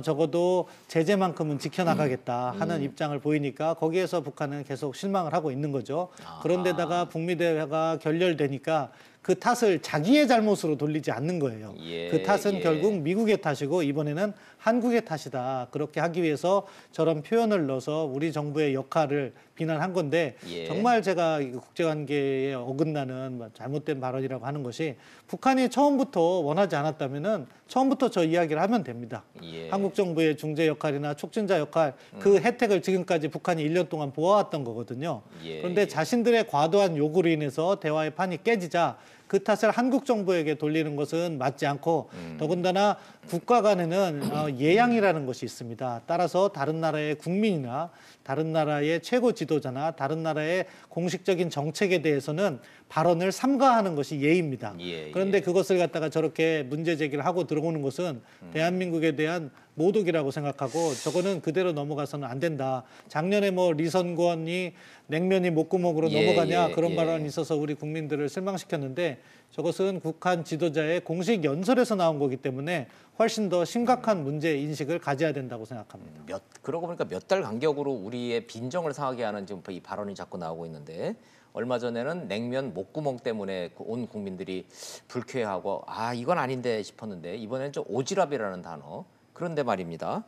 적어도 제재만큼은 지켜나가겠다 하는 입장을 보이니까 거기에서 북한은 계속 실망을 하고 있는 거죠. 그런데다가 북미 대화가 결렬되니까 그 탓을 자기의 잘못으로 돌리지 않는 거예요. 예, 그 탓은 예. 결국 미국의 탓이고 이번에는 한국의 탓이다. 그렇게 하기 위해서 저런 표현을 넣어서 우리 정부의 역할을 비난한 건데 예. 정말 제가 국제관계에 어긋나는 잘못된 발언이라고 하는 것이 북한이 처음부터 원하지 않았다면은 처음부터 저 이야기를 하면 됩니다. 예. 한국 정부의 중재 역할이나 촉진자 역할 그 혜택을 지금까지 북한이 1년 동안 보아왔던 거거든요. 예, 그런데 예. 자신들의 과도한 요구로 인해서 대화의 판이 깨지자 그 탓을 한국 정부에게 돌리는 것은 맞지 않고 더군다나 국가 간에는 예양이라는 것이 있습니다. 따라서 다른 나라의 국민이나 다른 나라의 최고 지도자나 다른 나라의 공식적인 정책에 대해서는 발언을 삼가하는 것이 예의입니다. 예, 그런데 그것을 갖다가 저렇게 문제 제기를 하고 들어오는 것은 대한민국에 대한 모독이라고 생각하고 저거는 그대로 넘어가서는 안 된다. 작년에 뭐 리선권이 냉면이 목구멍으로 넘어가냐 그런 발언이 있어서 우리 국민들을 실망시켰는데 저것은 북한 지도자의 공식 연설에서 나온 거기 때문에 훨씬 더 심각한 문제 인식을 가져야 된다고 생각합니다. 그러고 보니까 몇 달 간격으로 우리의 빈정을 상하게 하는 지금 이 발언이 자꾸 나오고 있는데 얼마 전에는 냉면 목구멍 때문에 온 국민들이 불쾌하고 이건 아닌데 싶었는데 이번에는 좀 오지랖이라는 단어. 그런데 말입니다.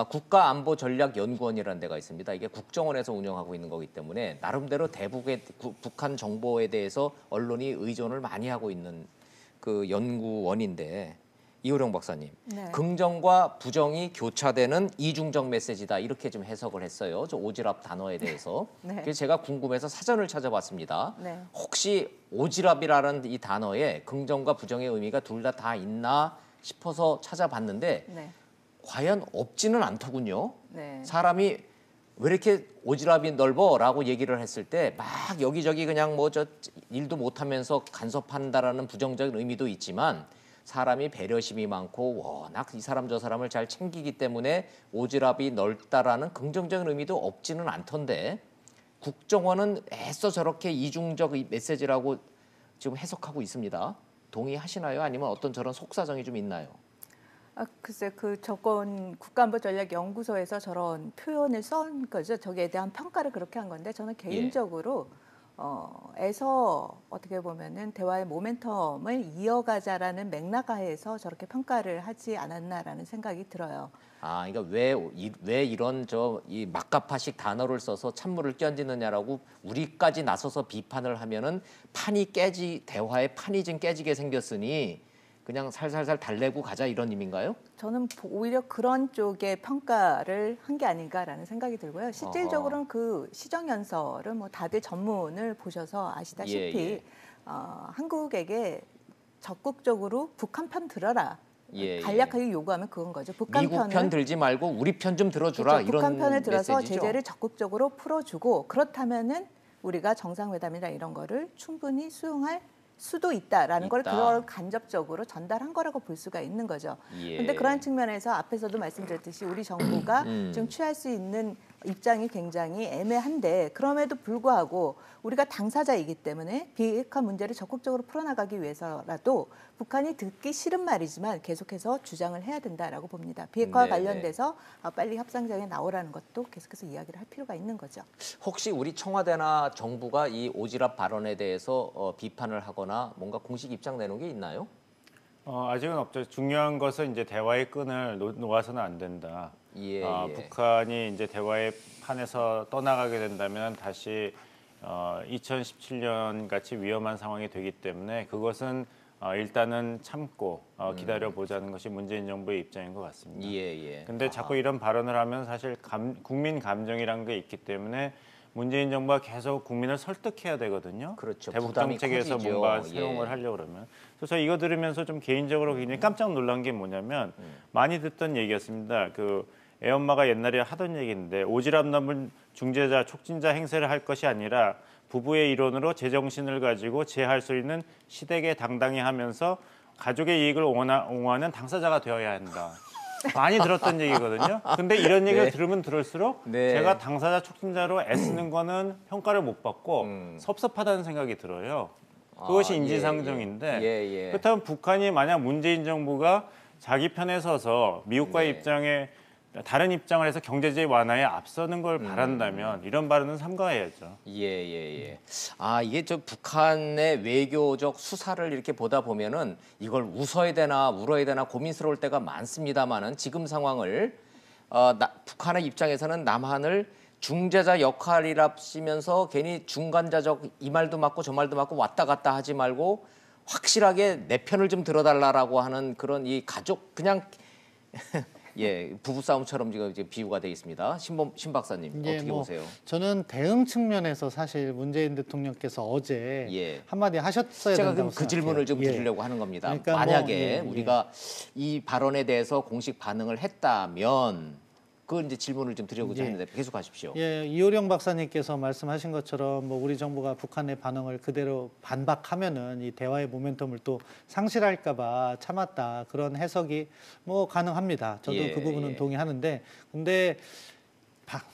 국가안보전략연구원이라는 데가 있습니다. 이게 국정원에서 운영하고 있는 거기 때문에 나름대로 대북의 북한 정보에 대해서 언론이 의존을 많이 하고 있는 그 연구원인데 이호령 박사님, 네. 긍정과 부정이 교차되는 이중적 메시지다 이렇게 좀 해석을 했어요. 저 오지랖 단어에 대해서. 네. 그래서 제가 궁금해서 사전을 찾아봤습니다. 네. 혹시 오지랖이라는 이 단어에 긍정과 부정의 의미가 둘 다 있나 싶어서 찾아봤는데 네. 과연 없지는 않더군요. 네. 사람이 왜 이렇게 오지랖이 넓어라고 얘기를 했을 때 막 여기저기 그냥 뭐 저 일도 못하면서 간섭한다라는 부정적인 의미도 있지만 사람이 배려심이 많고 워낙 이 사람 저 사람을 잘 챙기기 때문에 오지랖이 넓다라는 긍정적인 의미도 없지는 않던데 국정원은 애써 저렇게 이중적 메시지라고 지금 해석하고 있습니다. 동의하시나요? 아니면 어떤 저런 속사정이 좀 있나요? 글쎄 그 저건 국가안보전략연구소에서 저런 표현을 쓴 거죠. 저기에 대한 평가를 그렇게 한 건데 저는 개인적으로 에서 어떻게 보면은 대화의 모멘텀을 이어가자라는 맥락 하에서 저렇게 평가를 하지 않았나라는 생각이 들어요. 그러니까 왜 이런 이 막가파식 단어를 써서 찬물을 끼얹느냐라고 우리까지 나서서 비판을 하면은 대화의 판이 좀 깨지게 생겼으니 그냥 살살살 달래고 가자 이런 의미인가요? 저는 오히려 그런 쪽의 평가를 한 게 아닌가라는 생각이 들고요. 실질적으로는 그 시정연설은 뭐 다들 전문을 보셔서 아시다시피 한국에게 적극적으로 북한 편 들어라. 간략하게 요구하면 그건 거죠. 북한 미국 편 들지 말고 우리 편 좀 들어주라 그렇죠. 이런 북한 편을 들어서 메시지죠? 제재를 적극적으로 풀어주고 그렇다면은 우리가 정상회담이나 이런 거를 충분히 수용할 수도 있다라는 걸 그걸 간접적으로 전달한 거라고 볼 수가 있는 거죠. 그런데 그런 측면에서 앞에서도 말씀드렸듯이 우리 정부가 지금 취할 수 있는 입장이 굉장히 애매한데 그럼에도 불구하고 우리가 당사자이기 때문에 비핵화 문제를 적극적으로 풀어나가기 위해서라도 북한이 듣기 싫은 말이지만 계속해서 주장을 해야 된다라고 봅니다. 비핵화와 관련돼서 빨리 협상장에 나오라는 것도 계속해서 이야기를 할 필요가 있는 거죠. 혹시 우리 청와대나 정부가 이 오지랖 발언에 대해서 비판을 하거나 뭔가 공식 입장 내놓은 게 있나요? 아직은 없죠. 중요한 것은 이제 대화의 끈을 놓아서는 안 된다. 북한이 이제 대화의 판에서 떠나가게 된다면 다시 2017년 같이 위험한 상황이 되기 때문에 그것은 일단은 참고 기다려보자는 것이 문재인 정부의 입장인 것 같습니다. 근데 자꾸 이런 발언을 하면 사실 국민 감정이라는 게 있기 때문에 문재인 정부가 계속 국민을 설득해야 되거든요. 그렇죠. 대북 부담이 정책에서 커지죠. 뭔가 사용을 하려고 그러면. 그래서 이거 들으면서 좀 개인적으로 굉장히 깜짝 놀란 게 뭐냐면 많이 듣던 얘기였습니다. 그 애엄마가 옛날에 하던 얘기인데 오지랖 넘은 중재자, 촉진자 행세를 할 것이 아니라 부부의 일원으로 제정신을 가지고 제할 수 있는 시댁에 당당히 하면서 가족의 이익을 옹호하는 당사자가 되어야 한다. 많이 들었던 얘기거든요. 근데 이런 얘기를 들으면 들을수록 제가 당사자 촉진자로 애쓰는 거는 평가를 못 받고 섭섭하다는 생각이 들어요. 그것이 인지상정인데 그렇다면 북한이 만약 문재인 정부가 자기 편에 서서 미국과의 입장에 다른 입장을 해서 경제제재 완화에 앞서는 걸 바란다면 이런 발언은 삼가해야죠. 이게 저 북한의 외교적 수사를 이렇게 보다 보면은 이걸 웃어야 되나 울어야 되나 고민스러울 때가 많습니다만은 지금 상황을 북한의 입장에서는 남한을 중재자 역할이라시면서 괜히 중간자적 이 말도 맞고 저 말도 맞고 왔다 갔다 하지 말고 확실하게 내 편을 좀 들어달라라고 하는 그런 이 가족 그냥 부부싸움처럼 지금 비유가 되어 있습니다. 신 박사님 어떻게 보세요? 저는 대응 측면에서 사실 문재인 대통령께서 어제 한마디 하셨어야 제가 된다고 그 질문을 좀 드리려고 하는 겁니다. 그러니까 만약에 우리가 이 발언에 대해서 공식 반응을 했다면 그걸 이제 질문을 좀 드려보자 예. 했는데 계속하십시오. 예, 이호령 박사님께서 말씀하신 것처럼 뭐 우리 정부가 북한의 반응을 그대로 반박하면은 이 대화의 모멘텀을 또 상실할까봐 참았다 그런 해석이 뭐 가능합니다. 저도 예, 그 부분은 예. 동의하는데 근데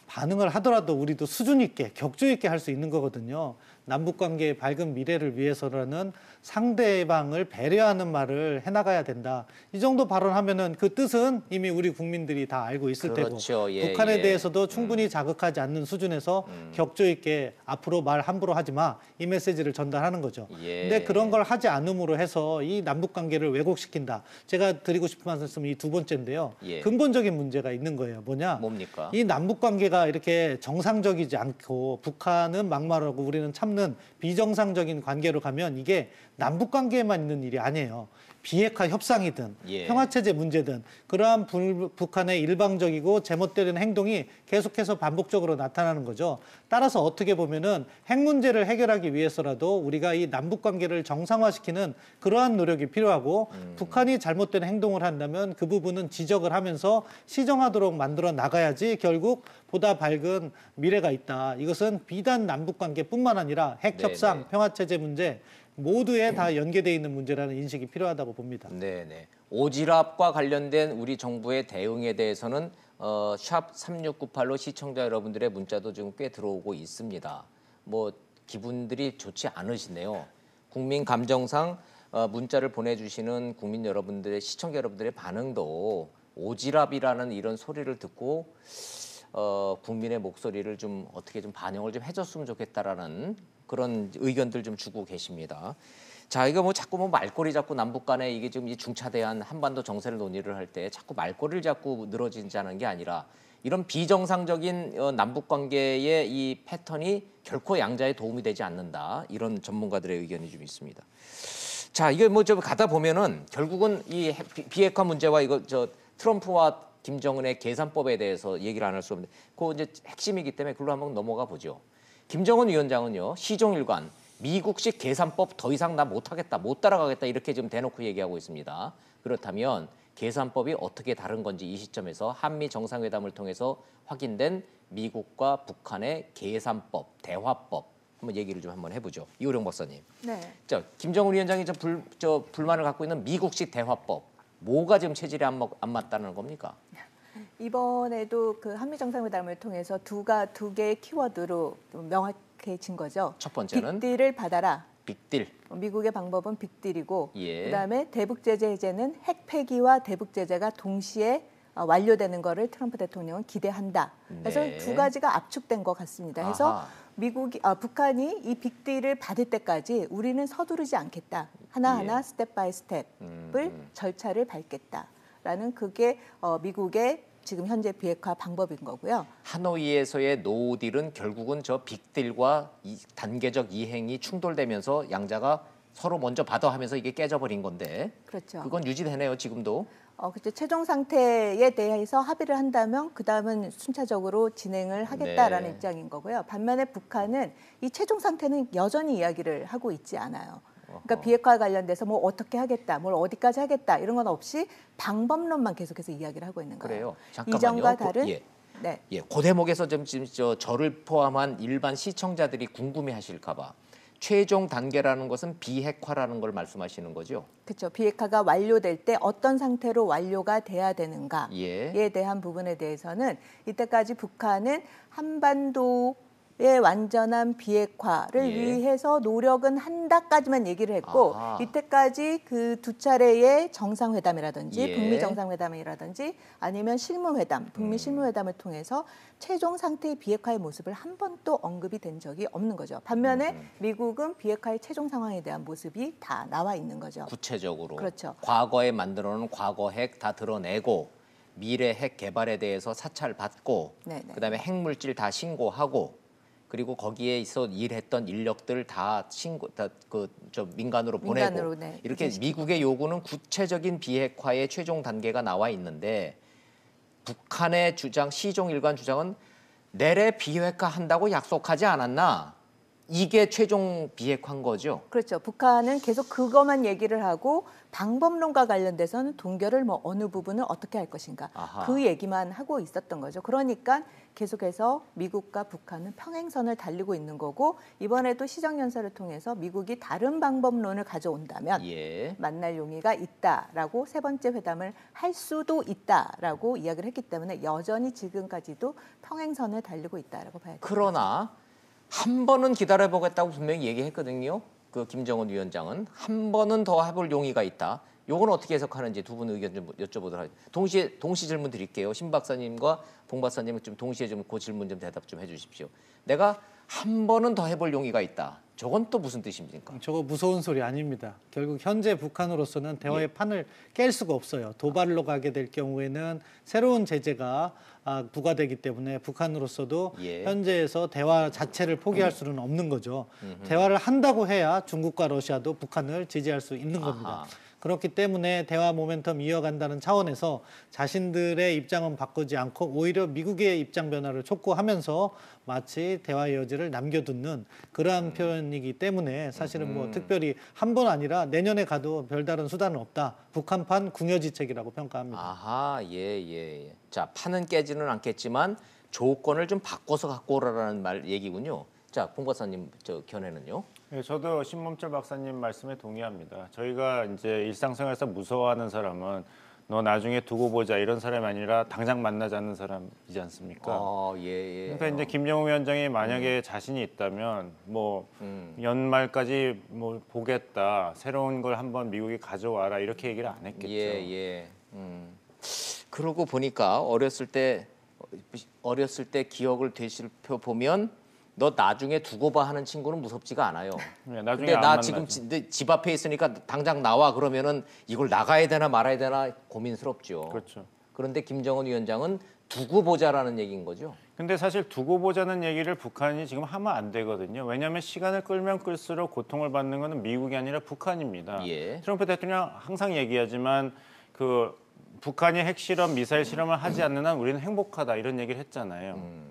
반응을 하더라도 우리도 수준 있게 격조 있게 할 수 있는 거거든요. 남북 관계의 밝은 미래를 위해서라는 상대방을 배려하는 말을 해나가야 된다. 이 정도 발언하면은 그 뜻은 이미 우리 국민들이 다 알고 있을 그렇죠. 테고 예, 북한에 예. 대해서도 충분히 자극하지 않는 수준에서 격조 있게 앞으로 말 함부로 하지 마. 이 메시지를 전달하는 거죠. 예. 근데 그런 걸 하지 않음으로 해서 이 남북 관계를 왜곡시킨다. 제가 드리고 싶은 말씀은 이 두 번째인데요. 예. 근본적인 문제가 있는 거예요. 뭐냐? 뭡니까? 이 남북 관계가 이렇게 정상적이지 않고 북한은 막말하고 우리는 참는 비정상적인 관계로 가면 이게 남북 관계에만 있는 일이 아니에요. 비핵화 협상이든 예. 평화체제 문제든 그러한 북한의 일방적이고 제멋대로는 행동이 계속해서 반복적으로 나타나는 거죠. 따라서 어떻게 보면은 핵 문제를 해결하기 위해서라도 우리가 이 남북 관계를 정상화시키는 그러한 노력이 필요하고 북한이 잘못된 행동을 한다면 그 부분은 지적을 하면서 시정하도록 만들어 나가야지 결국 보다 밝은 미래가 있다. 이것은 비단 남북 관계뿐만 아니라 핵 협상, 네네. 평화체제 문제 모두에 다 연계되어 있는 문제라는 인식이 필요하다고 봅니다. 네네. 오지랖과 관련된 우리 정부의 대응에 대해서는 샵 3698로 시청자 여러분들의 문자도 지금 꽤 들어오고 있습니다. 뭐 기분들이 좋지 않으시네요. 국민 감정상 문자를 보내주시는 국민 여러분들의 시청자 여러분들의 반응도 오지랖이라는 이런 소리를 듣고 국민의 목소리를 좀 어떻게 좀 반영을 좀 해줬으면 좋겠다라는 그런 의견들 좀 주고 계십니다. 자, 이거 뭐 자꾸 뭐 말꼬리 잡고 남북 간에 이게 지금 이 중차대한 한반도 정세를 논의를 할 때 자꾸 말꼬리를 잡고 늘어지자는 게 아니라 이런 비정상적인 남북 관계의 이 패턴이 결코 양자에 도움이 되지 않는다. 이런 전문가들의 의견이 좀 있습니다. 자, 이게 뭐 좀 가다 보면은 결국은 이 비핵화 문제와 이거 트럼프와 김정은의 계산법에 대해서 얘기를 안 할 수 없는데 그거 이제 핵심이기 때문에 그걸로 한번 넘어가 보죠. 김정은 위원장은요, 시종일관 미국식 계산법 더 이상 나 못하겠다, 못 따라가겠다 이렇게 좀 대놓고 얘기하고 있습니다. 그렇다면 계산법이 어떻게 다른 건지 이 시점에서 한미 정상회담을 통해서 확인된 미국과 북한의 계산법, 대화법 한번 얘기를 좀 한번 해보죠. 이호령 박사님. 네. 자, 김정은 위원장이 불만을 갖고 있는 미국식 대화법 뭐가 지금 체질에 안 맞다는 겁니까? 이번에도 그 한미 정상회담을 통해서 두 개의 키워드로 좀 명확해진 거죠. 첫 번째는 빅딜을 받아라. 빅딜. 미국의 방법은 빅딜이고 예. 그다음에 대북제재 해제는 핵 폐기와 대북제재가 동시에 완료되는 거를 트럼프 대통령은 기대한다. 그래서 네. 두 가지가 압축된 것 같습니다. 그래서 아하. 북한이 이 빅딜을 받을 때까지 우리는 서두르지 않겠다. 하나하나 예. 스텝 바이 스텝을 절차를 밟겠다라는 그게 미국의 지금 현재 비핵화 방법인 거고요. 하노이에서의 노딜은 결국은 저 빅딜과 단계적 이행이 충돌되면서 양자가 서로 먼저 받아 하면서 이게 깨져버린 건데 그렇죠. 그건 유지되네요, 지금도. 그렇죠. 최종 상태에 대해서 합의를 한다면 그 다음은 순차적으로 진행을 하겠다라는 네. 입장인 거고요. 반면에 북한은 이 최종 상태는 여전히 이야기를 하고 있지 않아요. 그러니까 비핵화 관련돼서 뭐 어떻게 하겠다, 뭘 어디까지 하겠다 이런 건 없이 방법론만 계속해서 이야기를 하고 있는 거예요. 그래요. 잠깐만요. 이전과 다른 예. 네. 예, 그 대목에서 지금 저를 포함한 일반 시청자들이 궁금해하실까봐 최종 단계라는 것은 비핵화라는 걸 말씀하시는 거죠? 그렇죠. 비핵화가 완료될 때 어떤 상태로 완료가 돼야 되는가에 예. 대한 부분에 대해서는 이때까지 북한은 한반도의 완전한 비핵화를 예. 위해서 노력은 한다까지만 얘기를 했고 아하. 이때까지 그 두 차례의 정상회담이라든지 예. 북미 정상회담이라든지 아니면 실무회담, 북미 실무회담을 통해서 최종 상태의 비핵화의 모습을 한 번도 언급이 된 적이 없는 거죠. 반면에 미국은 비핵화의 최종 상황에 대한 모습이 다 나와 있는 거죠. 구체적으로. 그렇죠. 과거에 만들어놓은 과거 핵 다 드러내고 미래 핵 개발에 대해서 사찰받고 네네. 그다음에 핵물질 다 신고하고 그리고 거기에 있어 일했던 인력들 다 민간으로 보내고 민간으로, 네, 이렇게 이전시키고. 미국의 요구는 구체적인 비핵화의 최종 단계가 나와 있는데 북한의 주장, 시종일관 주장은 내래 비핵화 한다고 약속하지 않았나? 이게 최종 비핵화인 거죠? 그렇죠. 북한은 계속 그것만 얘기를 하고 방법론과 관련돼서는 동결을 뭐 어느 부분을 어떻게 할 것인가 아하. 그 얘기만 하고 있었던 거죠. 그러니까 계속해서 미국과 북한은 평행선을 달리고 있는 거고 이번에도 시정연설을 통해서 미국이 다른 방법론을 가져온다면 예. 만날 용의가 있다라고 세 번째 회담을 할 수도 있다라고 이야기를 했기 때문에 여전히 지금까지도 평행선을 달리고 있다라고 봐야 돼요. 그러나 한 번은 기다려보겠다고 분명히 얘기했거든요. 그 김정은 위원장은 한 번은 더 해볼 용의가 있다. 요건 어떻게 해석하는지 두 분 의견 좀 여쭤보도록 하겠습니다. 동시 질문 드릴게요. 신 박사님과 봉 박사님은 좀 동시에 좀 그 질문 좀 대답 좀 해주십시오. 내가 한 번은 더 해볼 용의가 있다. 저건 또 무슨 뜻입니까? 저거 무서운 소리 아닙니다. 결국 현재 북한으로서는 대화의 판을 깰 수가 없어요. 도발로 가게 될 경우에는 새로운 제재가 부과되기 때문에 북한으로서도 예. 현재에서 대화 자체를 포기할 수는 없는 거죠. 대화를 한다고 해야 중국과 러시아도 북한을 지지할 수 있는 겁니다. 아하. 그렇기 때문에 대화 모멘텀 이어간다는 차원에서 자신들의 입장은 바꾸지 않고 오히려 미국의 입장 변화를 촉구하면서 마치 대화의 여지를 남겨두는 그러한 표현이기 때문에 사실은 뭐 특별히 한 번 아니라 내년에 가도 별다른 수단은 없다. 북한판 궁여지책이라고 평가합니다. 아하, 예. 자, 판은 깨지는 않겠지만 조건을 좀 바꿔서 갖고 오라라는 얘기군요. 자, 봉 박사님 저 견해는요? 네, 저도 신범철 박사님 말씀에 동의합니다. 저희가 이제 일상생활에서 무서워하는 사람은 너 나중에 두고 보자 이런 사람이 아니라 당장 만나자는 사람이지 않습니까? 예. 그러니까 이제 김정은 위원장이 만약에 자신이 있다면 뭐 연말까지 뭐 보겠다, 새로운 걸 한번 미국이 가져와라 이렇게 얘기를 안 했겠죠. 예. 그러고 보니까 어렸을 때 기억을 되살펴 보면 너 나중에 두고 봐 하는 친구는 무섭지가 않아요. 네, 나중에 근데 안 나 만나죠. 지금 집 앞에 있으니까 당장 나와 그러면은 이걸 나가야 되나 말아야 되나 고민스럽죠. 그렇죠. 그런데 김정은 위원장은 두고 보자라는 얘기인 거죠. 근데 사실 두고 보자는 얘기를 북한이 지금 하면 안 되거든요. 왜냐하면 시간을 끌면 끌수록 고통을 받는 것은 미국이 아니라 북한입니다. 예. 트럼프 대통령 항상 얘기하지만 그 북한이 핵실험, 미사일 실험을 하지 않는 한 우리는 행복하다 이런 얘기를 했잖아요.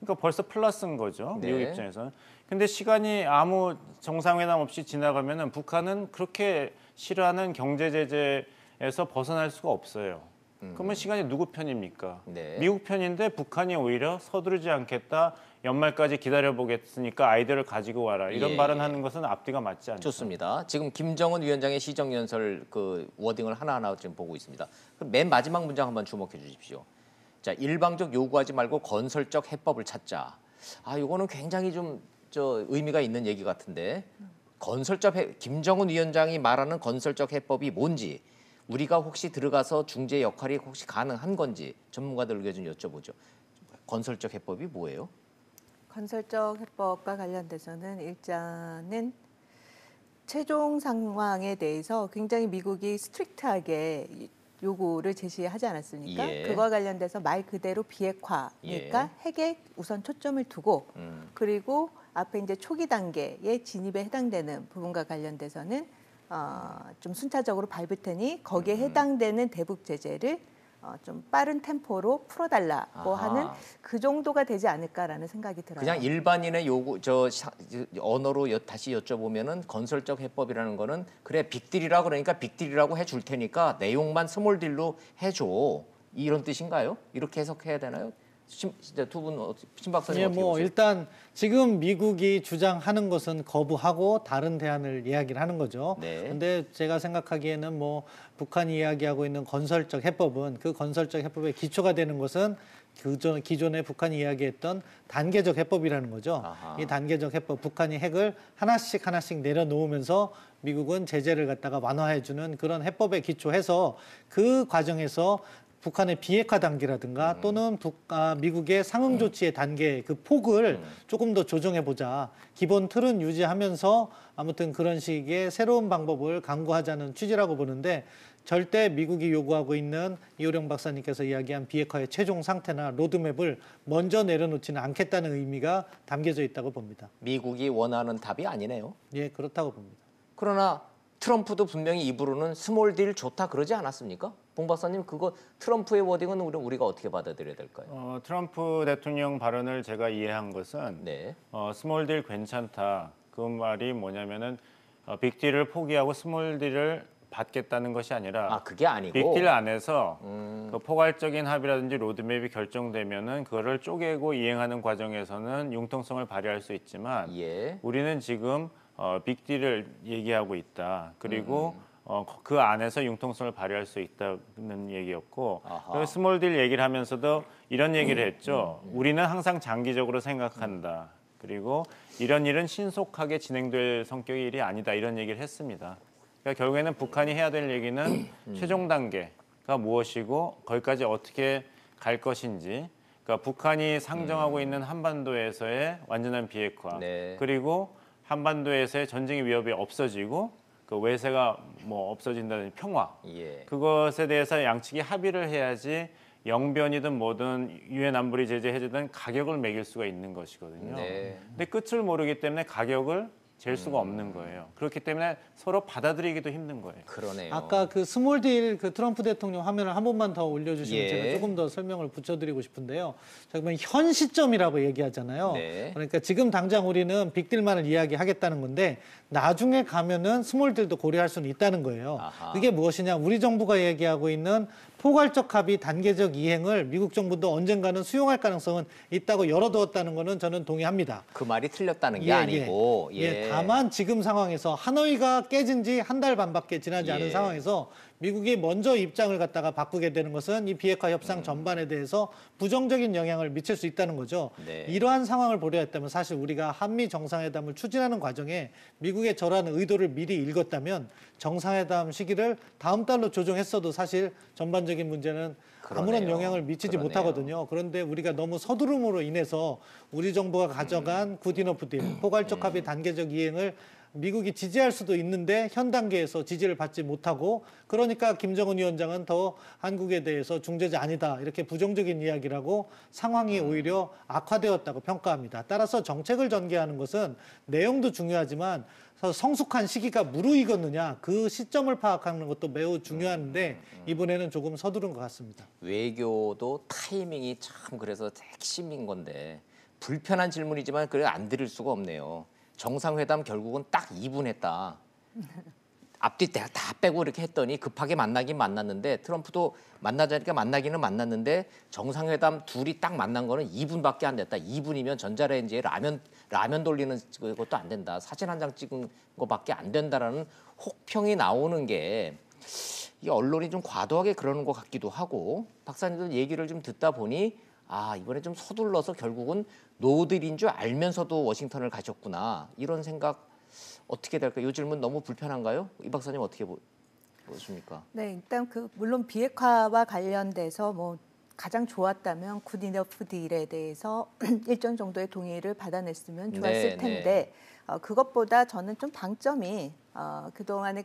그러니까 벌써 플러스인 거죠. 네. 미국 입장에서는. 근데 시간이 아무 정상회담 없이 지나가면은 북한은 그렇게 싫어하는 경제 제재에서 벗어날 수가 없어요. 그러면 시간이 누구 편입니까? 네. 미국 편인데 북한이 오히려 서두르지 않겠다. 연말까지 기다려보겠으니까 아이들을 가지고 와라. 이런 예, 발언하는 것은 앞뒤가 맞지 않죠. 좋습니다. 지금 김정은 위원장의 시정연설 그 워딩을 하나하나 지금 보고 있습니다. 그럼 맨 마지막 문장 한번 주목해 주십시오. 자, 일방적 요구하지 말고 건설적 해법을 찾자. 이거는 굉장히 좀 의미가 있는 얘기 같은데 김정은 위원장이 말하는 건설적 해법이 뭔지 우리가 혹시 들어가서 중재 역할이 혹시 가능한 건지 전문가들 의견 좀 여쭤보죠. 건설적 해법이 뭐예요? 건설적 해법과 관련돼서는 일단은 최종 상황에 대해서 굉장히 미국이 스트릭트하게 요구를 제시하지 않았습니까? 예. 그와 관련돼서 말 그대로 비핵화니까 예. 핵에 우선 초점을 두고 그리고 앞에 이제 초기 단계의 진입에 해당되는 부분과 관련돼서는 좀 순차적으로 밟을 테니 거기에 해당되는 대북 제재를 좀 빠른 템포로 풀어달라고 아하. 하는 그 정도가 되지 않을까라는 생각이 들어요. 그냥 일반인의 요구 언어로 다시 여쭤보면은 건설적 해법이라는 거는 그래 빅딜이라 그러니까 빅딜이라고 해줄 테니까 내용만 스몰딜로 해줘 이런 뜻인가요? 이렇게 해석해야 되나요? 두 분 신 박사님 예, 어떻게 뭐 보세요? 일단 지금 미국이 주장하는 것은 거부하고 다른 대안을 이야기를 하는 거죠. 네. 근데 제가 생각하기에는 뭐 북한이 이야기하고 있는 건설적 해법은 그 건설적 해법의 기초가 되는 것은 기존에 북한이 이야기했던 단계적 해법이라는 거죠. 아하. 이 단계적 해법, 북한이 핵을 하나씩 내려놓으면서 미국은 제재를 갖다가 완화해주는 그런 해법에 기초해서 그 과정에서 북한의 비핵화 단계라든가 또는 미국의 상응 조치의 단계 그 폭을 조금 더 조정해 보자. 기본 틀은 유지하면서 아무튼 그런 식의 새로운 방법을 강구하자는 취지라고 보는데 절대 미국이 요구하고 있는 이호령 박사님께서 이야기한 비핵화의 최종 상태나 로드맵을 먼저 내려놓지는 않겠다는 의미가 담겨져 있다고 봅니다. 미국이 원하는 답이 아니네요. 예, 그렇다고 봅니다. 그러나 트럼프도 분명히 입으로는 스몰 딜 좋다 그러지 않았습니까? 봉 박사님 그거 트럼프의 워딩은 우리가 어떻게 받아들여야 될까요? 트럼프 대통령 발언을 제가 이해한 것은 네. 스몰 딜 괜찮다. 그 말이 뭐냐면은 빅딜을 포기하고 스몰 딜을 받겠다는 것이 아니라 그게 아니고 빅딜 안에서 그 포괄적인 합의라든지 로드맵이 결정되면은 그거를 쪼개고 이행하는 과정에서는 융통성을 발휘할 수 있지만 예. 우리는 지금 빅딜을 얘기하고 있다. 그리고 그 안에서 융통성을 발휘할 수 있다는 얘기였고 그리고 스몰 딜 얘기를 하면서도 이런 얘기를 했죠. 우리는 항상 장기적으로 생각한다. 그리고 이런 일은 신속하게 진행될 성격의 일이 아니다. 이런 얘기를 했습니다. 그러니까 결국에는 북한이 해야 될 얘기는 최종 단계가 무엇이고 거기까지 어떻게 갈 것인지 그러니까 북한이 상정하고 있는 한반도에서의 완전한 비핵화 네. 그리고 한반도에서의 전쟁의 위협이 없어지고 그 외세가 뭐 없어진다든지 평화 예. 그것에 대해서 양측이 합의를 해야지 영변이든 뭐든 유엔 안보리 제재 해제든 가격을 매길 수가 있는 것이거든요. 네. 근데 끝을 모르기 때문에 가격을 잴 수가 없는 거예요. 그렇기 때문에 서로 받아들이기도 힘든 거예요. 그러네요. 아까 그 스몰 딜 그 트럼프 대통령 화면을 한 번만 더 올려주시면 예. 제가 조금 더 설명을 붙여드리고 싶은데요. 잠깐만 현 시점이라고 얘기하잖아요. 네. 그러니까 지금 당장 우리는 빅딜만을 이야기하겠다는 건데 나중에 가면은 스몰 딜도 고려할 수는 있다는 거예요. 아하. 그게 무엇이냐? 우리 정부가 얘기하고 있는 포괄적 합의 단계적 이행을 미국 정부도 언젠가는 수용할 가능성은 있다고 열어두었다는 거는 저는 동의합니다. 그 말이 틀렸다는 게 아니고 다만 지금 상황에서 하노이가 깨진 지 한 달 반밖에 지나지 않은 상황에서 미국이 먼저 입장을 갖다가 바꾸게 되는 것은 이 비핵화 협상 전반에 대해서 부정적인 영향을 미칠 수 있다는 거죠. 네. 이러한 상황을 고려했다면 사실 우리가 한미 정상회담을 추진하는 과정에 미국의 저러한 의도를 미리 읽었다면 정상회담 시기를 다음 달로 조정했어도 사실 전반적인 문제는 아무런 그러네요. 영향을 미치지 그러네요. 못하거든요. 그런데 우리가 너무 서두름으로 인해서 우리 정부가 가져간 굿이너프 딜, 포괄적 합의 단계적 이행을 미국이 지지할 수도 있는데 현 단계에서 지지를 받지 못하고 그러니까 김정은 위원장은 더 한국에 대해서 중재자 아니다 이렇게 부정적인 이야기라고 상황이 오히려 악화되었다고 평가합니다. 따라서 정책을 전개하는 것은 내용도 중요하지만 성숙한 시기가 무르익었느냐 그 시점을 파악하는 것도 매우 중요한데 이번에는 조금 서두른 것 같습니다. 외교도 타이밍이 참 그래서 핵심인 건데 불편한 질문이지만 그래 안 드릴 수가 없네요. 정상회담 결국은 딱 2분 했다. 앞뒤 다 빼고 이렇게 했더니 급하게 만나긴 만났는데 트럼프도 만나자니까 만나기는 만났는데 정상회담 둘이 딱 만난 거는 2분밖에 안 됐다. 2분이면 전자레인지에 라면 돌리는 것도 안 된다. 사진 한 장 찍은 거밖에 안 된다라는 혹평이 나오는 게 이 언론이 좀 과도하게 그러는 것 같기도 하고 박사님들 얘기를 좀 듣다 보니 이번에 좀 서둘러서 결국은 노딜인 줄 알면서도 워싱턴을 가셨구나. 이런 생각 어떻게 될까요? 이 질문 너무 불편한가요? 이 박사님 어떻게 보십니까? 네, 일단 물론 비핵화와 관련돼서 가장 좋았다면 굿이너프 딜에 대해서 일정 정도의 동의를 받아냈으면 좋았을 텐데 그것보다 저는 좀 방점이 그동안의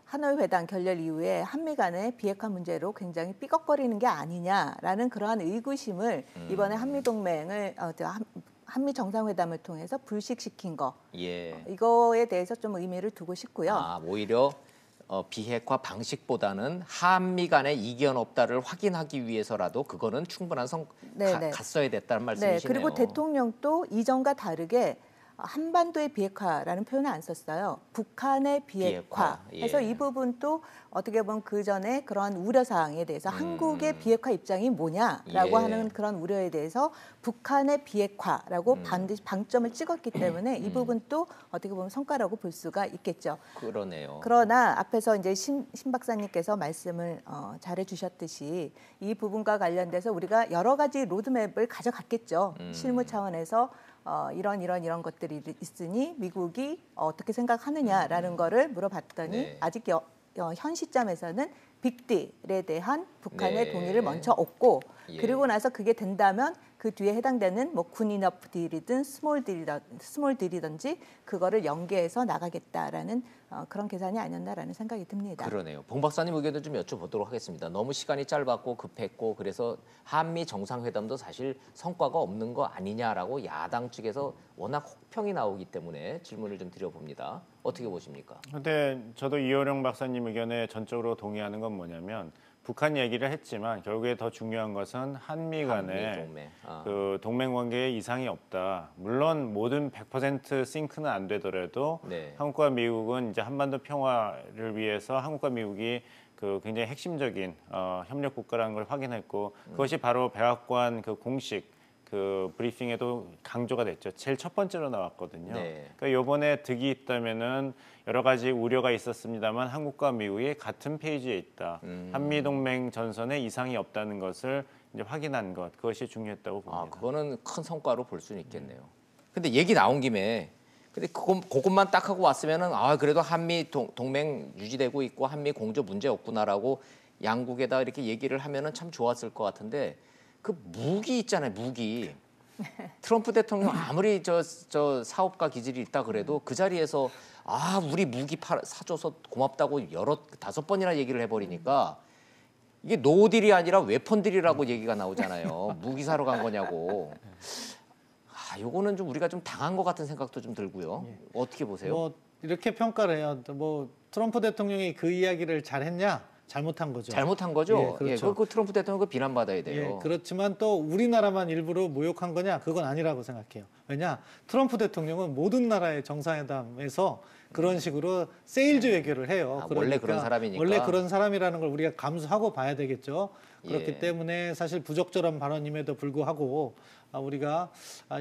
하노이 회담 결렬 이후에 한미 간의 비핵화 문제로 굉장히 삐걱거리는 게 아니냐라는 그러한 의구심을 이번에 한미 동맹을 한미 정상회담을 통해서 불식시킨 거 이거에 대해서 좀 의미를 두고 싶고요. 오히려 비핵화 방식보다는 한미 간의 이견 없다를 확인하기 위해서라도 그거는 충분한 갔어야 됐다는 말씀이시네요. 네, 그리고 대통령도 이전과 다르게 한반도의 비핵화라는 표현을 안 썼어요. 북한의 비핵화. 해서 이 부분도 어떻게 보면 그 전에 그러한 우려사항에 대해서 한국의 비핵화 입장이 뭐냐라고 하는 그런 우려에 대해서 북한의 비핵화라고 반드시 방점을 찍었기 때문에 이 부분도 어떻게 보면 성과라고 볼 수가 있겠죠. 그러네요. 그러나 앞에서 이제 신 박사님께서 말씀을 잘해주셨듯이 이 부분과 관련돼서 우리가 여러 가지 로드맵을 가져갔겠죠. 실무 차원에서 이런 것들이 있으니 미국이 어떻게 생각하느냐라는 거를 물어봤더니 아직 현 시점에서는 빅딜에 대한 북한의 동의를 먼저 얻고 그리고 나서 그게 된다면 그 뒤에 해당되는 뭐 굿이너프 딜이든 스몰 딜이든지 그거를 연계해서 나가겠다라는 그런 계산이 아니었나라는 생각이 듭니다. 그러네요. 봉 박사님 의견도 좀 여쭤보도록 하겠습니다. 너무 시간이 짧았고 급했고 그래서 한미 정상회담도 사실 성과가 없는 거 아니냐라고 야당 측에서 워낙 혹평이 나오기 때문에 질문을 좀 드려봅니다. 어떻게 보십니까? 근데 저도 이호령 박사님 의견에 전적으로 동의하는 건 뭐냐면 북한 얘기를 했지만 결국에 더 중요한 것은 한미 간의 한미 동맹. 그 동맹 관계에 이상이 없다. 물론 모든 100% 싱크는 안 되더라도 네. 한국과 미국은 이제 한반도 평화를 위해서 한국과 미국이 그 굉장히 핵심적인 협력 국가라는 걸 확인했고 그것이 바로 백악관 그 공식 그 브리핑에도 강조가 됐죠. 제일 첫 번째로 나왔거든요. 네. 그러니까 이번에 득이 있다면은 여러 가지 우려가 있었습니다만 한국과 미국이 같은 페이지에 있다. 한미 동맹 전선에 이상이 없다는 것을 이제 확인한 것 그것이 중요했다고 봅니다. 그거는 큰 성과로 볼 수는 있겠네요. 근데 얘기 나온 김에 근데 그것만 딱 하고 왔으면은 그래도 한미 동맹 유지되고 있고 한미 공조 문제 없구나라고 양국에다 이렇게 얘기를 하면은 참 좋았을 것 같은데 그 무기 있잖아요, 무기. 트럼프 대통령 아무리 저 사업가 기질이 있다 그래도 그 자리에서 우리 무기 사줘서 고맙다고 5번이나 얘기를 해버리니까 이게 노딜이 아니라 웨펀딜이라고 얘기가 나오잖아요. 무기 사러 간 거냐고. 요거는 좀 우리가 좀 당한 것 같은 생각도 좀 들고요. 어떻게 보세요? 뭐 이렇게 평가를 해요. 뭐 트럼프 대통령이 그 이야기를 잘했냐? 잘못한 거죠. 잘못한 거죠. 예, 그렇죠. 그 트럼프 대통령 그 비난받아야 돼요. 예, 그렇지만 또 우리나라만 일부러 모욕한 거냐? 그건 아니라고 생각해요. 왜냐? 트럼프 대통령은 모든 나라의 정상회담에서 그런 식으로 세일즈 외교를 해요. 원래 그런 사람이니까. 원래 그런 사람이라는 걸 우리가 감수하고 봐야 되겠죠. 그렇기 예. 때문에 사실 부적절한 발언임에도 불구하고 우리가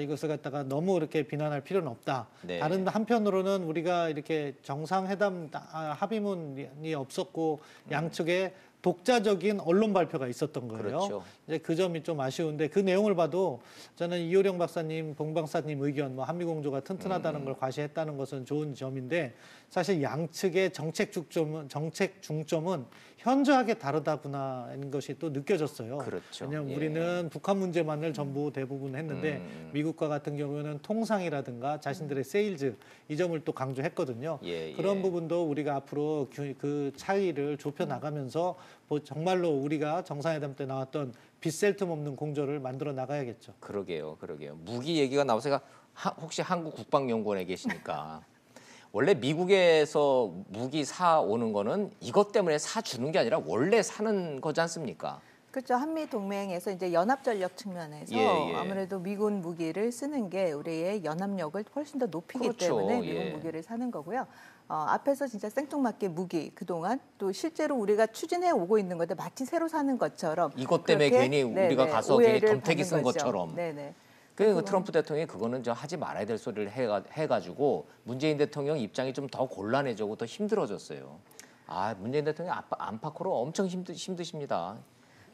이것을 갖다가 너무 이렇게 비난할 필요는 없다. 네. 다른 한편으로는 우리가 이렇게 정상회담 합의문이 없었고 양측에 독자적인 언론 발표가 있었던 거예요. 그렇죠. 이제 그 점이 좀 아쉬운데 그 내용을 봐도 저는 이호령 박사님, 봉 박사님 의견, 뭐 한미 공조가 튼튼하다는 걸 과시했다는 것은 좋은 점인데 사실 양측의 정책 중점은 현저하게 다르다구나인 것이 또 느껴졌어요. 그렇죠. 왜냐하면 예. 우리는 북한 문제만을 전부 대부분 했는데 미국과 같은 경우에는 통상이라든가 자신들의 세일즈 이 점을 또 강조했거든요. 예, 그런 예. 부분도 우리가 앞으로 그 차이를 좁혀 나가면서 정말로 우리가 정상회담 때 나왔던 빗셀 틈 없는 공조를 만들어 나가야겠죠. 그러게요. 무기 얘기가 나와서 제가 혹시 한국 국방연구원에 계시니까 원래 미국에서 무기 사오는 거는 이것 때문에 사주는 게 아니라 원래 사는 거지 않습니까? 그렇죠. 한미 동맹에서 이제 연합 전력 측면에서 예. 아무래도 미군 무기를 쓰는 게 우리의 연합력을 훨씬 더 높이기 그렇죠. 때문에 미군 예. 무기를 사는 거고요. 앞에서 진짜 생뚱맞게 무기 그동안 또 실제로 우리가 추진해 오고 있는 건데 마치 새로 사는 것처럼 이것 때문에 그렇게, 괜히 우리가 가서 괜히 덤태기 쓴 것처럼. 네네. 그 트럼프 대통령이 그거는 하지 말아야 될 소리를 해가지고 문재인 대통령 입장이 좀 더 곤란해지고 더 힘들어졌어요. 문재인 대통령 안팎으로 엄청 힘드십니다.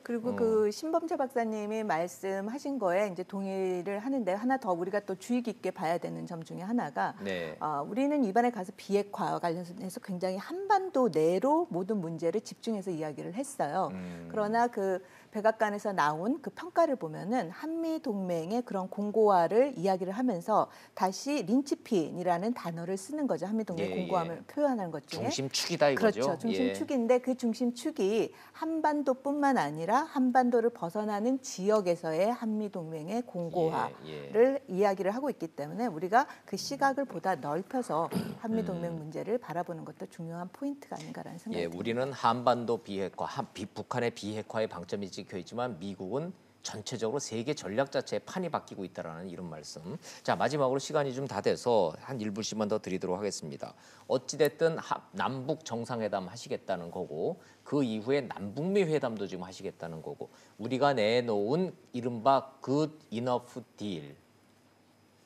그리고 그 신범재 박사님이 말씀하신 거에 이제 동의를 하는데 하나 더 우리가 또 주의 깊게 봐야 되는 점 중에 하나가 네. 우리는 이번에 가서 비핵화와 관련해서 굉장히 한반도 내로 모든 문제를 집중해서 이야기를 했어요. 그러나 그 백악관에서 나온 그 평가를 보면은 한미 동맹의 그런 공고화를 이야기를 하면서 다시 린치핀이라는 단어를 쓰는 거죠. 한미 동맹 공고함을 표현하는 것 중에 중심축이다 이거죠. 그렇죠. 중심축인데 그 중심축이 한반도뿐만 아니라 한반도를 벗어나는 지역에서의 한미 동맹의 공고화를 이야기를 하고 있기 때문에 우리가 그 시각을 보다 넓혀서 한미 동맹 문제를 바라보는 것도 중요한 포인트가 아닌가라는 생각이 듭니다. 우리는 한반도 비핵화, 북한의 비핵화에 방점이 찍혀 있지만 미국은 전체적으로 세계 전략 자체의 판이 바뀌고 있다라는 이런 말씀. 자, 마지막으로 시간이 좀 다 돼서 한 1분씩만 더 드리도록 하겠습니다. 어찌됐든 남북 정상회담 하시겠다는 거고 그 이후에 남북미 회담도 지금 하시겠다는 거고 우리가 내놓은 이른바 Good Enough Deal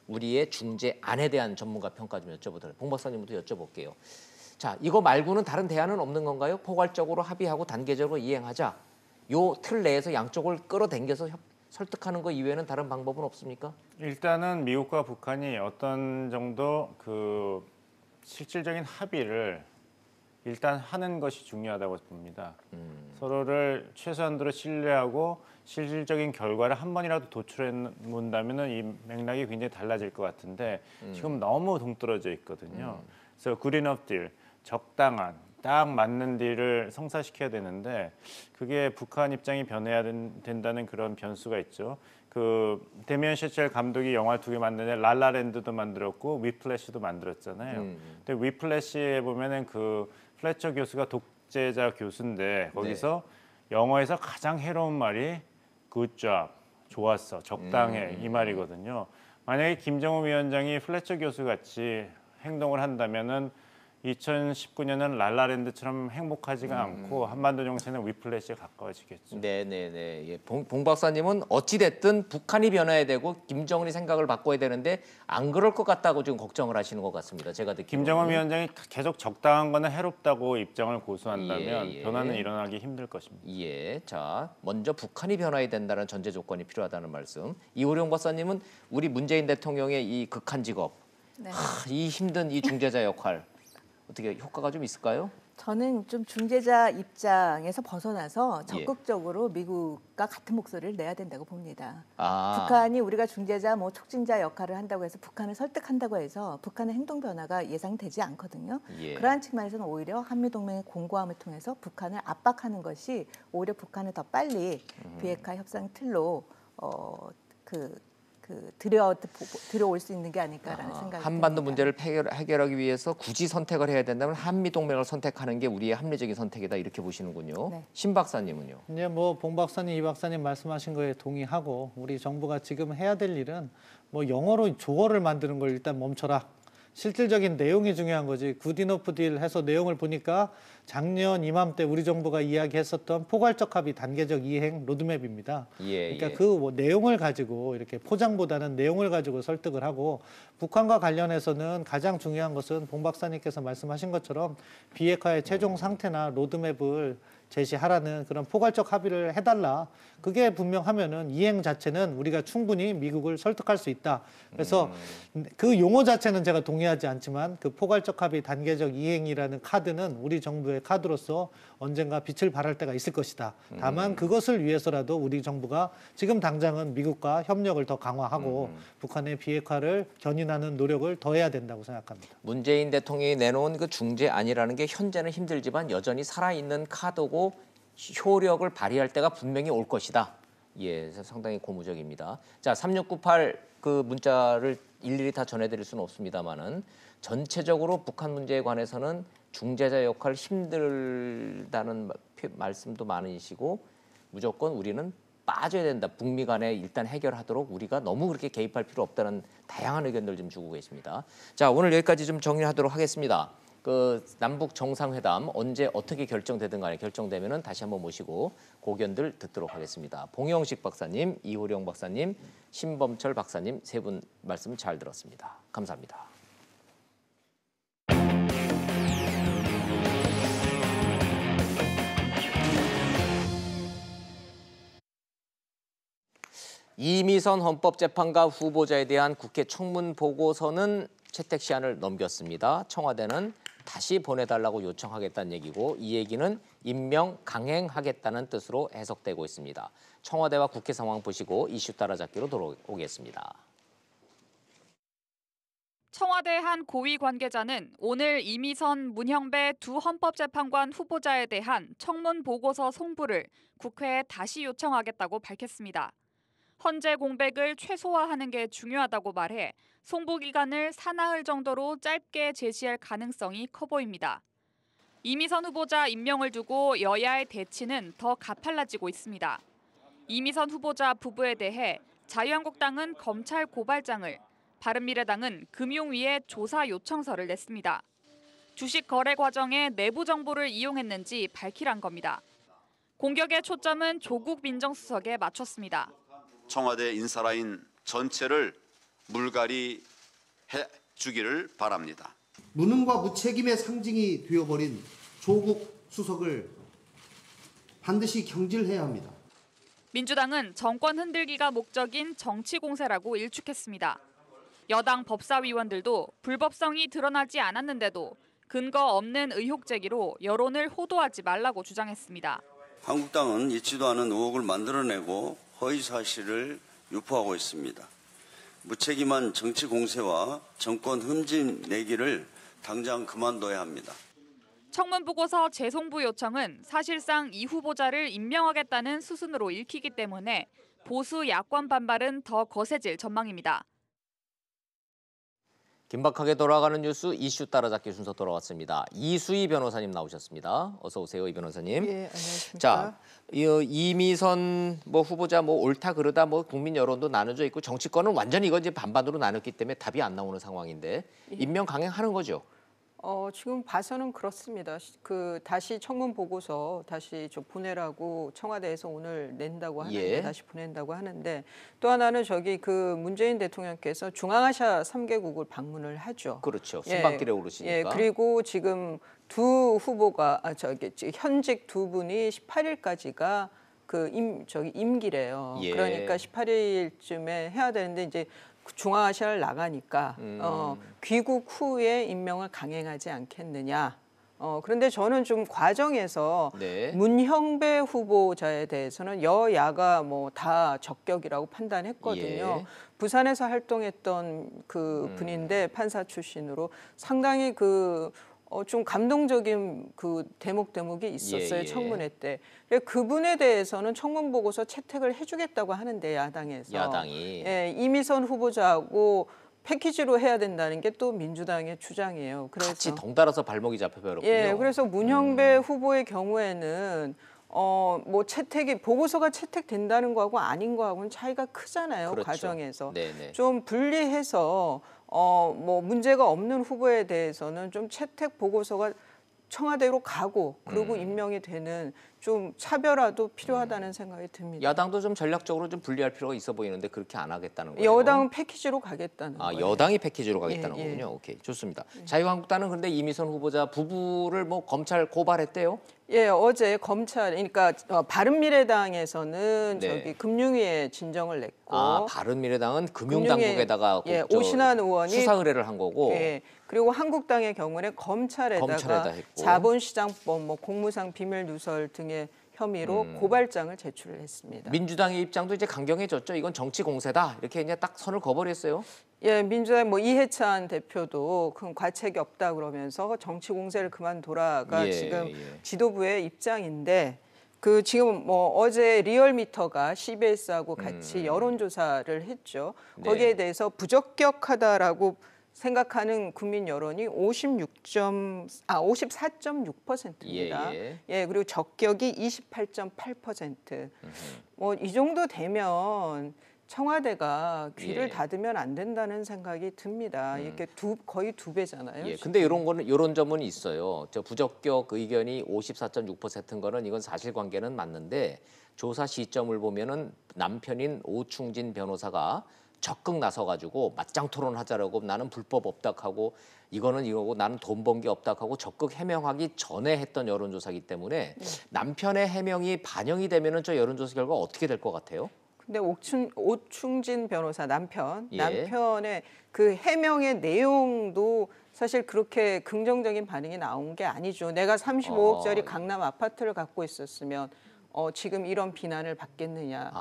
우리의 중재안에 대한 전문가 평가 좀 여쭤보도록 봉 박사님부터 여쭤볼게요. 자, 이거 말고는 다른 대안은 없는 건가요? 포괄적으로 합의하고 단계적으로 이행하자. 요 틀 내에서 양쪽을 끌어당겨서 설득하는 거 이외에는 다른 방법은 없습니까? 일단은 미국과 북한이 어떤 정도 그 실질적인 합의를 일단 하는 것이 중요하다고 봅니다. 서로를 최소한도로 신뢰하고 실질적인 결과를 한 번이라도 도출해 본다면은 이 맥락이 굉장히 달라질 것 같은데 지금 너무 동떨어져 있거든요. 그래서 good enough deal, 적당한 딱 맞는 딜을 성사시켜야 되는데 그게 북한 입장이 변해야 된다는 그런 변수가 있죠. 그 데미안 샤젤 감독이 영화 2개 만드는데 라라랜드도 만들었고 위플래시도 만들었잖아요. 근데 위플래시에 보면은 그 플래처 교수가 독재자 교수인데 거기서 영어에서 가장 해로운 말이 good job, 좋았어, 적당해 이 말이거든요. 만약에 김정은 위원장이 플래처 교수 같이 행동을 한다면은 2019년은 랄라랜드처럼 행복하지가 않고 한반도 정세는 위플래시에 가까워지겠죠. 네네네. 예, 봉 박사님은 어찌 됐든 북한이 변해야 되고 김정은이 생각을 바꿔야 되는데 안 그럴 것 같다고 지금 걱정을 하시는 것 같습니다. 제가 듣기로는. 김정은 위원장이 계속 적당한 거는 해롭다고 입장을 고수한다면 예. 변화는 일어나기 힘들 것입니다. 예, 자 먼저 북한이 변화해야 된다는 전제 조건이 필요하다는 말씀. 이호룡 박사님은 우리 문재인 대통령의 이 극한 직업, 이 힘든 이 중재자 역할. 어떻게 효과가 좀 있을까요? 저는 좀 중재자 입장에서 벗어나서 적극적으로 미국과 같은 목소리를 내야 된다고 봅니다. 북한이 우리가 중재자, 뭐 촉진자 역할을 한다고 해서 북한을 설득한다고 해서 북한의 행동 변화가 예상되지 않거든요. 그러한 측면에서는 오히려 한미동맹의 공고함을 통해서 북한을 압박하는 것이 오히려 북한을 더 빨리 비핵화 협상 틀로 들어올 수 있는 게 아닐까라는 생각이 한반도 듭니다. 문제를 해결하기 위해서 굳이 선택을 해야 된다면 한미 동맹을 선택하는 게 우리의 합리적인 선택이다 이렇게 보시는군요. 네. 신 박사님은요? 이제 뭐 봉 박사님, 이 박사님 말씀하신 거에 동의하고 우리 정부가 지금 해야 될 일은 뭐 영어로 조어를 만드는 걸 일단 멈춰라. 실질적인 내용이 중요한 거지. 굿이너프 딜 해서 내용을 보니까 작년 이맘때 우리 정부가 이야기했었던 포괄적 합의 단계적 이행 로드맵입니다. 그러니까 그 내용을 가지고 이렇게 포장보다는 내용을 가지고 설득을 하고 북한과 관련해서는 가장 중요한 것은 봉 박사님께서 말씀하신 것처럼 비핵화의 최종 상태나 로드맵을 제시하라는 그런 포괄적 합의를 해달라. 그게 분명하면은 이행 자체는 우리가 충분히 미국을 설득할 수 있다. 그래서 그 용어 자체는 제가 동의하지 않지만 그 포괄적 합의 단계적 이행이라는 카드는 우리 정부의 카드로서 언젠가 빛을 발할 때가 있을 것이다. 다만 그것을 위해서라도 우리 정부가 지금 당장은 미국과 협력을 더 강화하고 북한의 비핵화를 견인하는 노력을 더 해야 된다고 생각합니다. 문재인 대통령이 내놓은 그 중재안이라는 게 현재는 힘들지만 여전히 살아있는 카드고 효력을 발휘할 때가 분명히 올 것이다. 예, 상당히 고무적입니다. 자, 3698 그 문자를 일일이 다 전해드릴 수는 없습니다만은 전체적으로 북한 문제에 관해서는 중재자 역할 힘들다는 말씀도 많으시고 무조건 우리는 빠져야 된다. 북미 간에 일단 해결하도록 우리가 너무 그렇게 개입할 필요 없다는 다양한 의견들 좀 주고 계십니다. 자, 오늘 여기까지 좀 정리하도록 하겠습니다. 그 남북 정상회담 언제 어떻게 결정되든 간에 결정되면은 다시 한번 모시고 고견들 듣도록 하겠습니다. 봉영식 박사님, 이호룡 박사님, 신범철 박사님 세 분 말씀 잘 들었습니다. 감사합니다. 이미선 헌법재판관 후보자에 대한 국회 청문 보고서는 채택 시한을 넘겼습니다. 청와대는 다시 보내달라고 요청하겠다는 얘기고 이 얘기는 임명 강행하겠다는 뜻으로 해석되고 있습니다. 청와대와 국회 상황 보시고 이슈 따라잡기로 돌아오겠습니다. 청와대 한 고위 관계자는 오늘 이미선, 문형배 두 헌법재판관 후보자에 대한 청문 보고서 송부를 국회에 다시 요청하겠다고 밝혔습니다. 헌재 공백을 최소화하는 게 중요하다고 말해 송부 기간을 사나흘 정도로 짧게 제시할 가능성이 커 보입니다. 이미선 후보자 임명을 두고 여야의 대치는 더 가팔라지고 있습니다. 이미선 후보자 부부에 대해 자유한국당은 검찰 고발장을, 바른미래당은 금융위에 조사 요청서를 냈습니다. 주식 거래 과정에 내부 정보를 이용했는지 밝히란 겁니다. 공격의 초점은 조국 민정수석에 맞췄습니다. 청와대 인사라인 전체를 물갈이 해주기를 바랍니다. 무능과 무책임의 상징이 되어버린 조국 수석을 반드시 경질해야 합니다. 민주당은 정권 흔들기가 목적인 정치 공세라고 일축했습니다. 여당 법사위원들도 불법성이 드러나지 않았는데도 근거 없는 의혹 제기로 여론을 호도하지 말라고 주장했습니다. 한국당은 있지도 않은 의혹을 만들어내고 허위 사실을 유포하고 있습니다. 무책임한 정치 공세와 정권 흠집 내기를 당장 그만둬야 합니다. 청문 보고서 재송부 요청은 사실상 이 후보자를 임명하겠다는 수순으로 읽히기 때문에 보수 야권 반발은 더 거세질 전망입니다. 긴박하게 돌아가는 뉴스 이슈 따라잡기 순서 돌아왔습니다. 이수희 변호사님 나오셨습니다. 어서 오세요, 이 변호사님. 예, 안녕하십니까. 자, 이미선 후보자 옳다 그르다 국민 여론도 나눠져 있고 정치권은 완전히 이거 이제 반반으로 나눴기 때문에 답이 안 나오는 상황인데 임명 강행하는 거죠. 지금 봐서는 그렇습니다. 다시 청문 보고서 다시 보내라고 청와대에서 오늘 낸다고 하는데 다시 보낸다고 하는데 또 하나는 문재인 대통령께서 중앙아시아 3개국을 방문을 하죠. 그렇죠. 순방길에 오르시니까. 예, 그리고 지금 두 후보가 현직 두 분이 18일까지가 임기래요. 그러니까 18일쯤에 해야 되는데 이제 중앙아시아를 나가니까 귀국 후에 임명을 강행하지 않겠느냐. 그런데 저는 좀 과정에서 문형배 후보자에 대해서는 여야가 다 적격이라고 판단했거든요. 부산에서 활동했던 분인데 판사 출신으로 상당히 좀 감동적인 대목이 있었어요. 청문회 때. 그분에 대해서는 청문 보고서 채택을 해주겠다고 하는데 야당에서. 야당이. 이미선 후보자하고 패키지로 해야 된다는 게 또 민주당의 주장이에요. 그래서 같이 덩달아서 발목이 잡혀버렸군요. 그래서 문형배 후보의 경우에는 보고서가 채택된다는 거하고 아닌 거하고는 차이가 크잖아요. 그렇죠. 과정에서. 네네. 좀 분리해서 문제가 없는 후보에 대해서는 좀 채택 보고서가 청와대로 가고 그리고 임명이 되는 좀 차별화도 필요하다는 생각이 듭니다. 야당도 좀 전략적으로 좀 분리할 필요가 있어 보이는데 그렇게 안 하겠다는 거예요. 여당은 패키지로 가겠다는 거예요. 여당이 패키지로 가겠다는 거군요. 오케이, 좋습니다. 자유한국당은 그런데 이미선 후보자 부부를 검찰 고발했대요? 예, 어제 검찰, 그러니까 바른미래당에서는 금융위에 진정을 냈고, 바른미래당은 금융당국에다가 오신환 의원이 수사 의뢰를 한 거고, 그리고 한국당의 경우는 검찰에다가 자본시장법, 공무상 비밀 누설 등의 혐의로 고발장을 제출을 했습니다. 민주당의 입장도 이제 강경해졌죠. 이건 정치 공세다. 이렇게 이제 딱 선을 그어버렸어요. 예, 민주당 이해찬 대표도 큰 과책이 없다 그러면서 정치 공세를 그만둬라가 지금 지도부의 입장인데 지금 어제 리얼미터가 CBS하고 같이 여론조사를 했죠. 거기에 대해서 부적격하다라고 생각하는 국민 여론이 54.6%입니다. 그리고 적격이 28.8%. 이 정도 되면 청와대가 귀를 닫으면 안 된다는 생각이 듭니다. 이렇게 거의 두 배잖아요. 근데 이런 점은 있어요. 부적격 의견이 54.6%인 거는 이건 사실관계는 맞는데 조사 시점을 보면은 남편인 오충진 변호사가 적극 나서가지고 맞짱 토론하자라고 나는 불법 없다하고 이거는 이거고 나는 돈 번 게 없다하고 적극 해명하기 전에 했던 여론조사이기 때문에 남편의 해명이 반영이 되면은 저 여론조사 결과 어떻게 될 것 같아요? 근데 오충진 변호사 남편의 그 해명의 내용도 사실 그렇게 긍정적인 반응이 나온 게 아니죠. 내가 35억짜리 강남 아파트를 갖고 있었으면 지금 이런 비난을 받겠느냐.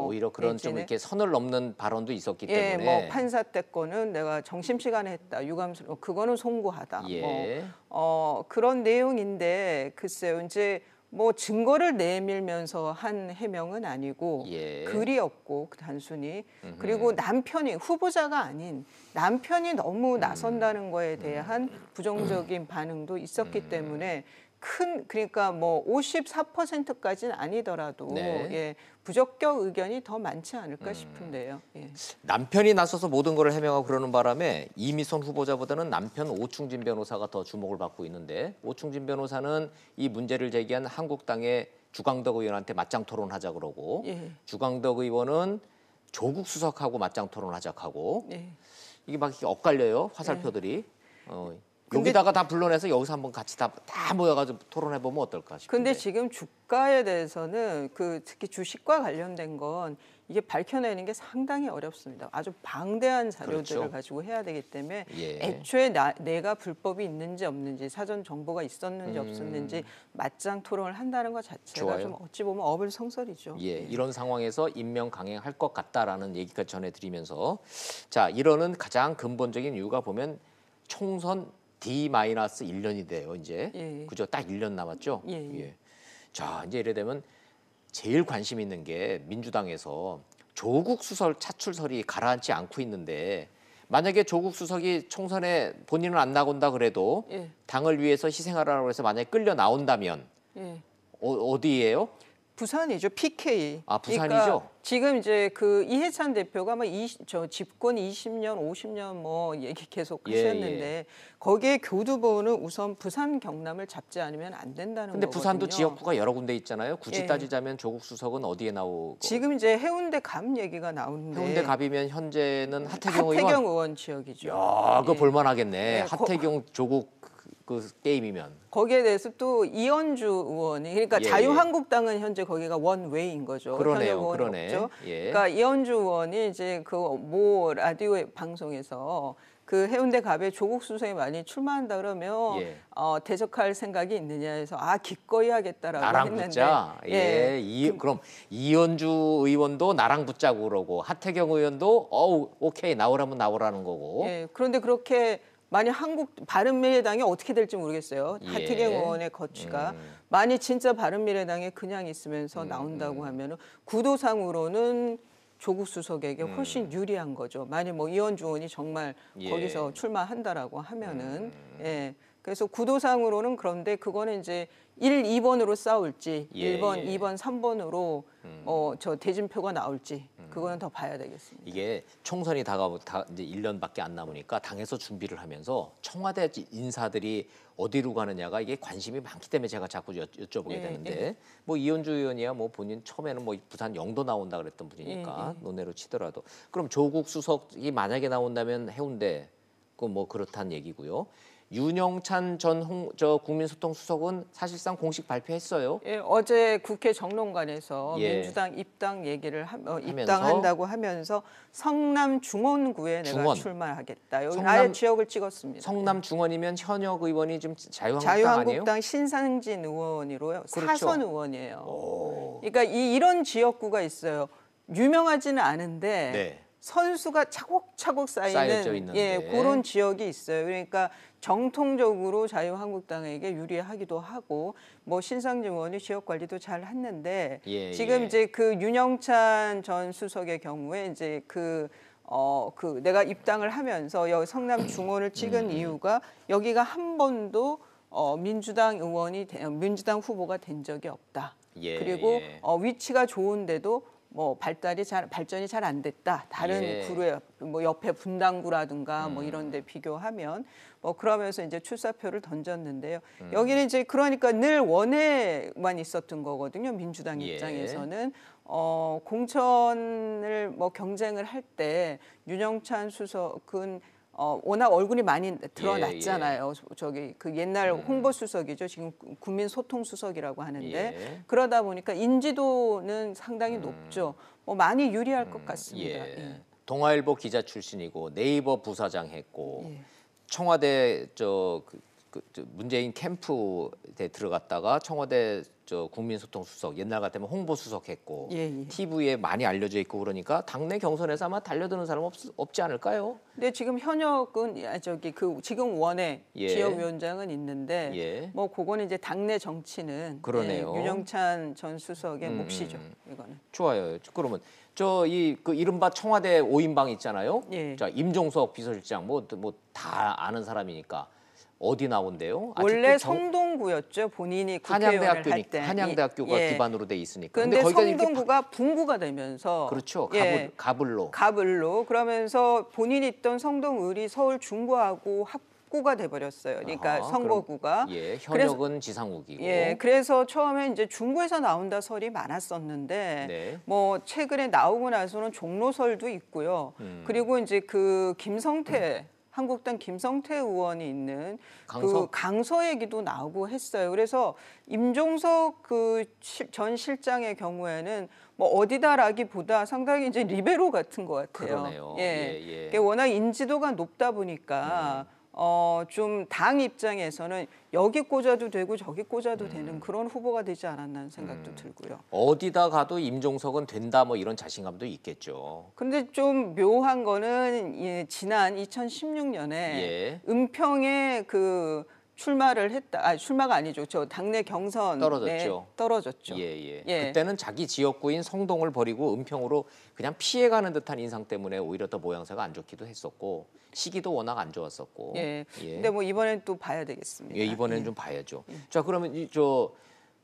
오히려 그런 좀 이렇게 선을 넘는 발언도 있었기 때문에. 판사 때 거는 내가 점심시간에 했다. 유감스러워. 그거는 송구하다. 그런 내용인데 글쎄요. 이제 증거를 내밀면서 한 해명은 아니고 글이 없고 단순히 그리고 남편이 후보자가 아닌 남편이 너무 나선다는 거에 대한 부정적인 반응도 있었기 때문에 그러니까 54%까지는 아니더라도 부적격 의견이 더 많지 않을까 싶은데요. 남편이 나서서 모든 걸 해명하고 그러는 바람에 이미선 후보자보다는 남편 오충진 변호사가 더 주목을 받고 있는데 오충진 변호사는 이 문제를 제기한 한국당의 주광덕 의원한테 맞짱 토론하자 그러고 주광덕 의원은 조국 수석하고 맞짱 토론하자 하고 이게 막 엇갈려요. 화살표들이. 여기다가 다 불러내서 여기서 한번 같이 다 모여가지고 토론해보면 어떨까 싶은데. 근데 지금 주가에 대해서는 특히 주식과 관련된 건 이게 밝혀내는 게 상당히 어렵습니다. 아주 방대한 자료들을 그렇죠. 가지고 해야 되기 때문에 예. 애초에 내가 불법이 있는지 없는지 사전 정보가 있었는지 없었는지 맞짱 토론을 한다는 것 자체가 좋아요. 좀 어찌 보면 어불성설이죠. 예, 이런 상황에서 임명 강행할 것 같다라는 얘기까지 전해드리면서 자, 이러는 가장 근본적인 이유가 보면 총선 D-1년이 돼요, 이제. 예. 그죠? 딱 1년 남았죠? 예. 자, 이제 이래 되면 제일 관심 있는 게 민주당에서 조국 수석 차출설이 가라앉지 않고 있는데 만약에 조국 수석이 총선에 본인은 안 나온다 그래도 예. 당을 위해서 희생하라고 해서 만약에 끌려 나온다면 예. 어디예요? 부산이죠. PK. 아, 부산이죠? 그러니까 지금 이제 그 이해찬 대표가 막 집권 20년, 50년 뭐 얘기 계속 하셨는데 거기에 교두보는 우선 부산 경남을 잡지 않으면 안 된다는 근데 거거든요. 부산도 지역구가 여러 군데 있잖아요. 굳이 예. 따지자면 조국 수석은 어디에 나오고? 지금 이제 해운대 갑 얘기가 나오는데 해운대 갑이면 현재는 하태경 의원 지역이죠. 야, 그거 예. 볼만하겠네. 예, 하태경 조국 그 게임이면. 거기에 대해서 또 이현주 의원이 그러니까 예, 자유한국당은 현재 거기가 원웨이인 거죠. 그러네요, 현역 의원이 그러네. 없죠. 예. 그러니까 이현주 의원이 이제 그 모 라디오 방송에서 그 해운대 갑에 조국 수석이 많이 출마한다 그러면 예. 대적할 생각이 있느냐 해서 기꺼이 하겠다라고 나랑 했는데 붙자. 그럼 이현주 의원도 나랑 붙자고 그러고 하태경 의원도 오케이 나오라면 나오라는 거고. 예. 그런데 그렇게 만약 바른미래당이 어떻게 될지 모르겠어요. 예. 하태경 의원의 거취가 만약 진짜 바른미래당에 그냥 있으면서 나온다고 하면은 구도상으로는 조국 수석에게 훨씬 유리한 거죠. 만약 뭐 이현주 의원이 정말 거기서 출마한다라고 하면은 그래서 구도상으로는 그런데 그거는 이제 1, 2번으로 싸울지 1번, 2번, 3번으로 저 대진표가 나올지 그거는 더 봐야 되겠습니다. 이게 총선이 이제 1년밖에 안 남으니까 당에서 준비를 하면서 청와대 인사들이 어디로 가느냐가 이게 관심이 많기 때문에 제가 자꾸 여쭤보게 되는데 뭐 이현주 의원이야 뭐 본인 처음에는 뭐 부산 영도 나온다 그랬던 분이니까 논외로 치더라도 그럼 조국 수석이 만약에 나온다면 해운대 그 뭐 그렇다는 얘기고요. 윤영찬 전 국민소통수석은 사실상 공식 발표했어요. 예, 어제 국회 정론관에서 민주당 입당 얘기를 입당한다고 하면서 성남 중원구에 내가 출마하겠다. 여기 아예 지역을 찍었습니다. 성남 중원이면 현역 의원이 지금 자유한국당 아니에요? 자유한국당 신상진 의원이로요. 그렇죠. 사선 의원이에요. 그러니까 이런 지역구가 있어요. 유명하지는 않은데 선수가 차곡차곡 쌓이는 그런 지역이 있어요. 그러니까 정통적으로 자유한국당에게 유리하기도 하고 뭐 신상진 의원이 지역 관리도 잘 했는데 지금 이제 그 윤영찬 전 수석의 경우에 이제 내가 입당을 하면서 여기 성남 중원을 찍은 이유가 여기가 한 번도 민주당 후보가 된 적이 없다. 그리고 위치가 좋은데도 뭐 발전이 잘 안 됐다. 다른 구에 뭐 옆에 분당구라든가 뭐 이런 데 비교하면 뭐 그러면서 이제 출사표를 던졌는데요. 여기는 이제 그러니까 늘 원에만 있었던 거거든요. 민주당 입장에서는 공천을 뭐 경쟁을 할 때 윤영찬 수석은 워낙 얼굴이 많이 드러났잖아요. 저기 그 옛날 홍보 수석이죠. 지금 국민소통 수석이라고 하는데 그러다 보니까 인지도는 상당히 높죠. 뭐 많이 유리할 것 같습니다. 동아일보 기자 출신이고 네이버 부사장 했고 청와대 문재인 캠프에 들어갔다가 청와대 국민소통수석 옛날 같으면 홍보수석했고 TV에 많이 알려져 있고 그러니까 당내 경선에서 아마 달려드는 사람 없지 않을까요? 근데 지금 현역은 지금 원외 지역위원장은 있는데 뭐 그거는 이제 당내 정치는 윤영찬 전 수석의 몫이죠. 이거는 좋아요. 그러면 이른바 청와대 5인방 있잖아요. 자 임종석 비서실장 뭐 다 아는 사람이니까. 어디 나온대요? 원래 성동구였죠. 본인이 국회의원을 할 때. 한양대학교가 기반으로 돼 있으니까. 그런데 성동구가 분구가 되면서 그렇죠. 가불로. 그러면서 본인이 있던 성동을이 서울중구하고 합구가 돼버렸어요. 그러니까 선거구가. 현역은 지상욱이고. 그래서 처음에 이제 중구에서 나온다 설이 많았었는데 뭐 최근에 나오고 나서는 종로설도 있고요. 그리고 이제 그 김성태 한국당 김성태 의원이 있는 강서? 그 강서 얘기도 나오고 했어요. 그래서 임종석 그 전 실장의 경우에는 뭐 어디다라기보다 상당히 이제 리베로 같은 것 같아요. 그러네요. 예. 워낙 인지도가 높다 보니까 좀 당 입장에서는 여기 꽂아도 되고 저기 꽂아도 되는 그런 후보가 되지 않았나 하는 생각도 들고요. 어디다 가도 임종석은 된다 뭐 이런 자신감도 있겠죠. 근데 좀 묘한 거는 지난 2016년에 예. 은평에 그 출마를 했다. 아, 출마가 아니죠. 저 당내 경선에 떨어졌죠. 예. 그때는 자기 지역구인 성동을 버리고 은평으로 그냥 피해가는 듯한 인상 때문에 오히려 더 모양새가 안 좋기도 했었고 시기도 워낙 안 좋았었고. 예. 근데 뭐 이번엔 또 봐야 되겠습니다. 예, 이번엔 좀 봐야죠. 자, 그러면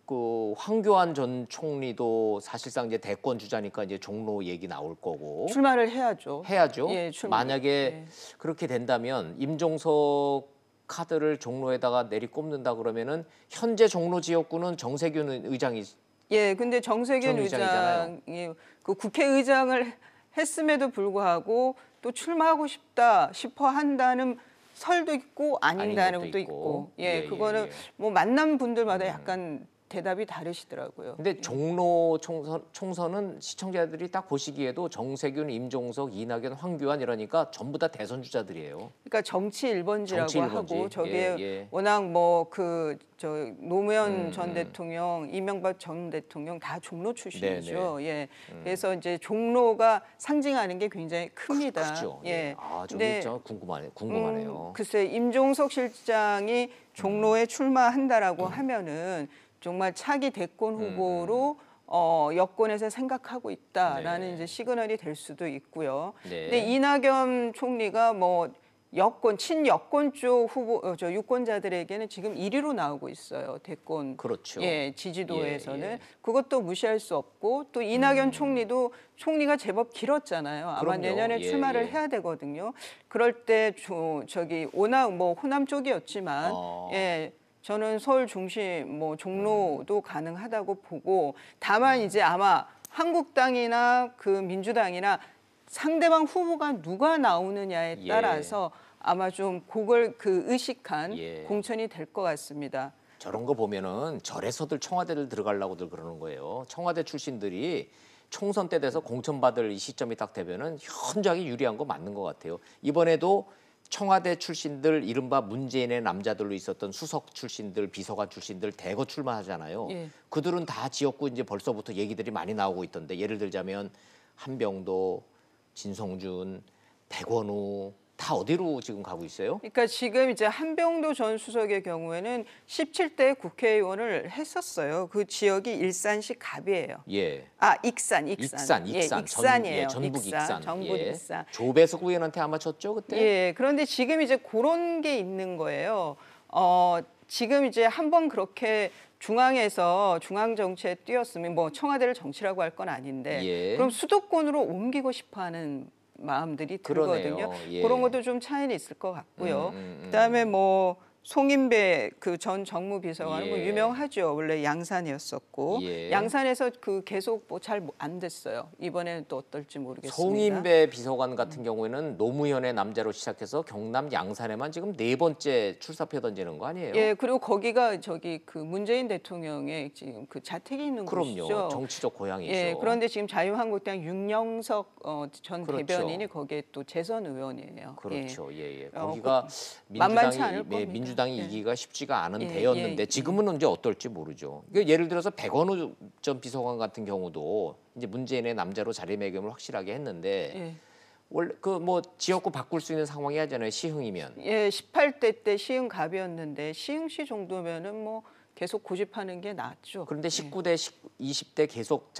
그 황교안 전 총리도 사실상 이제 대권 주자니까 이제 종로 얘기 나올 거고. 출마를 해야죠. 예, 만약에 그렇게 된다면 임종석 카드를 종로에다가 내리꼽는다 그러면은 현재 종로 지역구는 정세균 의장이 근데 정세균 의장이 그 국회의장을 했음에도 불구하고 또 출마하고 싶어 한다는 설도 있고 아닌다는 것도 있고. 그거는 뭐 만난 분들마다 약간 대답이 다르시더라고요. 근데 종로 총선은 시청자들이 딱 보시기에도 정세균, 임종석, 이낙연, 황교안 이러니까 전부 다 대선 주자들이에요. 그러니까 정치 1번지라고 하고 저게 워낙 뭐 그 노무현 전 대통령, 이명박 전 대통령 다 종로 출신이죠. 그래서 이제 종로가 상징하는 게 굉장히 큽니다. 그렇죠. 궁금하네요. 글쎄 임종석 실장이 종로에 출마한다라고 하면은 정말 차기 대권 후보로 여권에서 생각하고 있다라는 이제 시그널이 될 수도 있고요. 근데 이낙연 총리가 뭐 친여권 쪽 후보 유권자들에게는 지금 1위로 나오고 있어요. 대권 지지도에서는 그것도 무시할 수 없고 또 이낙연 총리가 제법 길었잖아요. 아마 내년에 출마를 해야 되거든요. 그럴 때 워낙 뭐 호남 쪽이었지만 저는 서울 중심 뭐 종로도 가능하다고 보고 다만 이제 아마 한국당이나 그 민주당이나 상대방 후보가 누가 나오느냐에 따라서 아마 좀 그걸 의식한 공천이 될 것 같습니다. 저런 거 보면은 절에서들 청와대를 들어가려고들 그러는 거예요. 청와대 출신들이 총선 때 돼서 공천받을 이 시점이 딱 되면은 현저하게 유리한 거 맞는 것 같아요. 이번에도 청와대 출신들 이른바 문재인의 남자들로 있었던 수석 출신들, 비서관 출신들 대거 출마하잖아요. 그들은 다 지역구 이제 벌써부터 얘기들이 많이 나오고 있던데 예를 들자면 한병도, 진성준, 백원우 다 어디로 지금 가고 있어요? 그러니까 지금 이제 한병도 전 수석의 경우에는 17대 국회의원을 했었어요. 그 지역이 일산시 갑이에요. 익산이에요. 전북 익산. 전북 익산. 조배석 의원한테 아마 졌죠 그때? 그런데 지금 이제 그런 게 있는 거예요. 지금 이제 한번 그렇게 중앙에서 중앙 정치에 뛰었으면 뭐 청와대를 정치라고 할 건 아닌데 그럼 수도권으로 옮기고 싶어하는 마음들이 들거든요. 그런 것도 좀 차이는 있을 것 같고요. 그다음에 뭐 송인배 그 전 정무비서관은 뭐 유명하죠. 원래 양산이었었고 양산에서 그 계속 뭐 잘 안 됐어요. 이번에는 또 어떨지 모르겠습니다. 송인배 비서관 같은 경우에는 노무현의 남자로 시작해서 경남 양산에만 지금 4번째 출사표 던지는 거 아니에요? 그리고 거기가 그 문재인 대통령의 지금 그 자택이 있는 곳이죠. 그럼요. 정치적 고향이죠. 그런데 지금 자유한국당 윤영석 전 대변인이 거기에 또 재선 의원이에요. 그렇죠. 거기가 민주당이 이기가 쉽지가 않은 데였는데 지금은 이제 어떨지 모르죠. 그러니까 예를 들어서 백원우 전 비서관 같은 경우도 이제 문재인의 남자로 자리매김을 확실하게 했는데 원래 그 뭐 지역구 바꿀 수 있는 상황이 하잖아요. 시흥이면. 18대 때 시흥 갑이었는데 시흥시 정도면은 뭐 계속 고집하는 게 낫죠. 그런데 19대, 20대 계속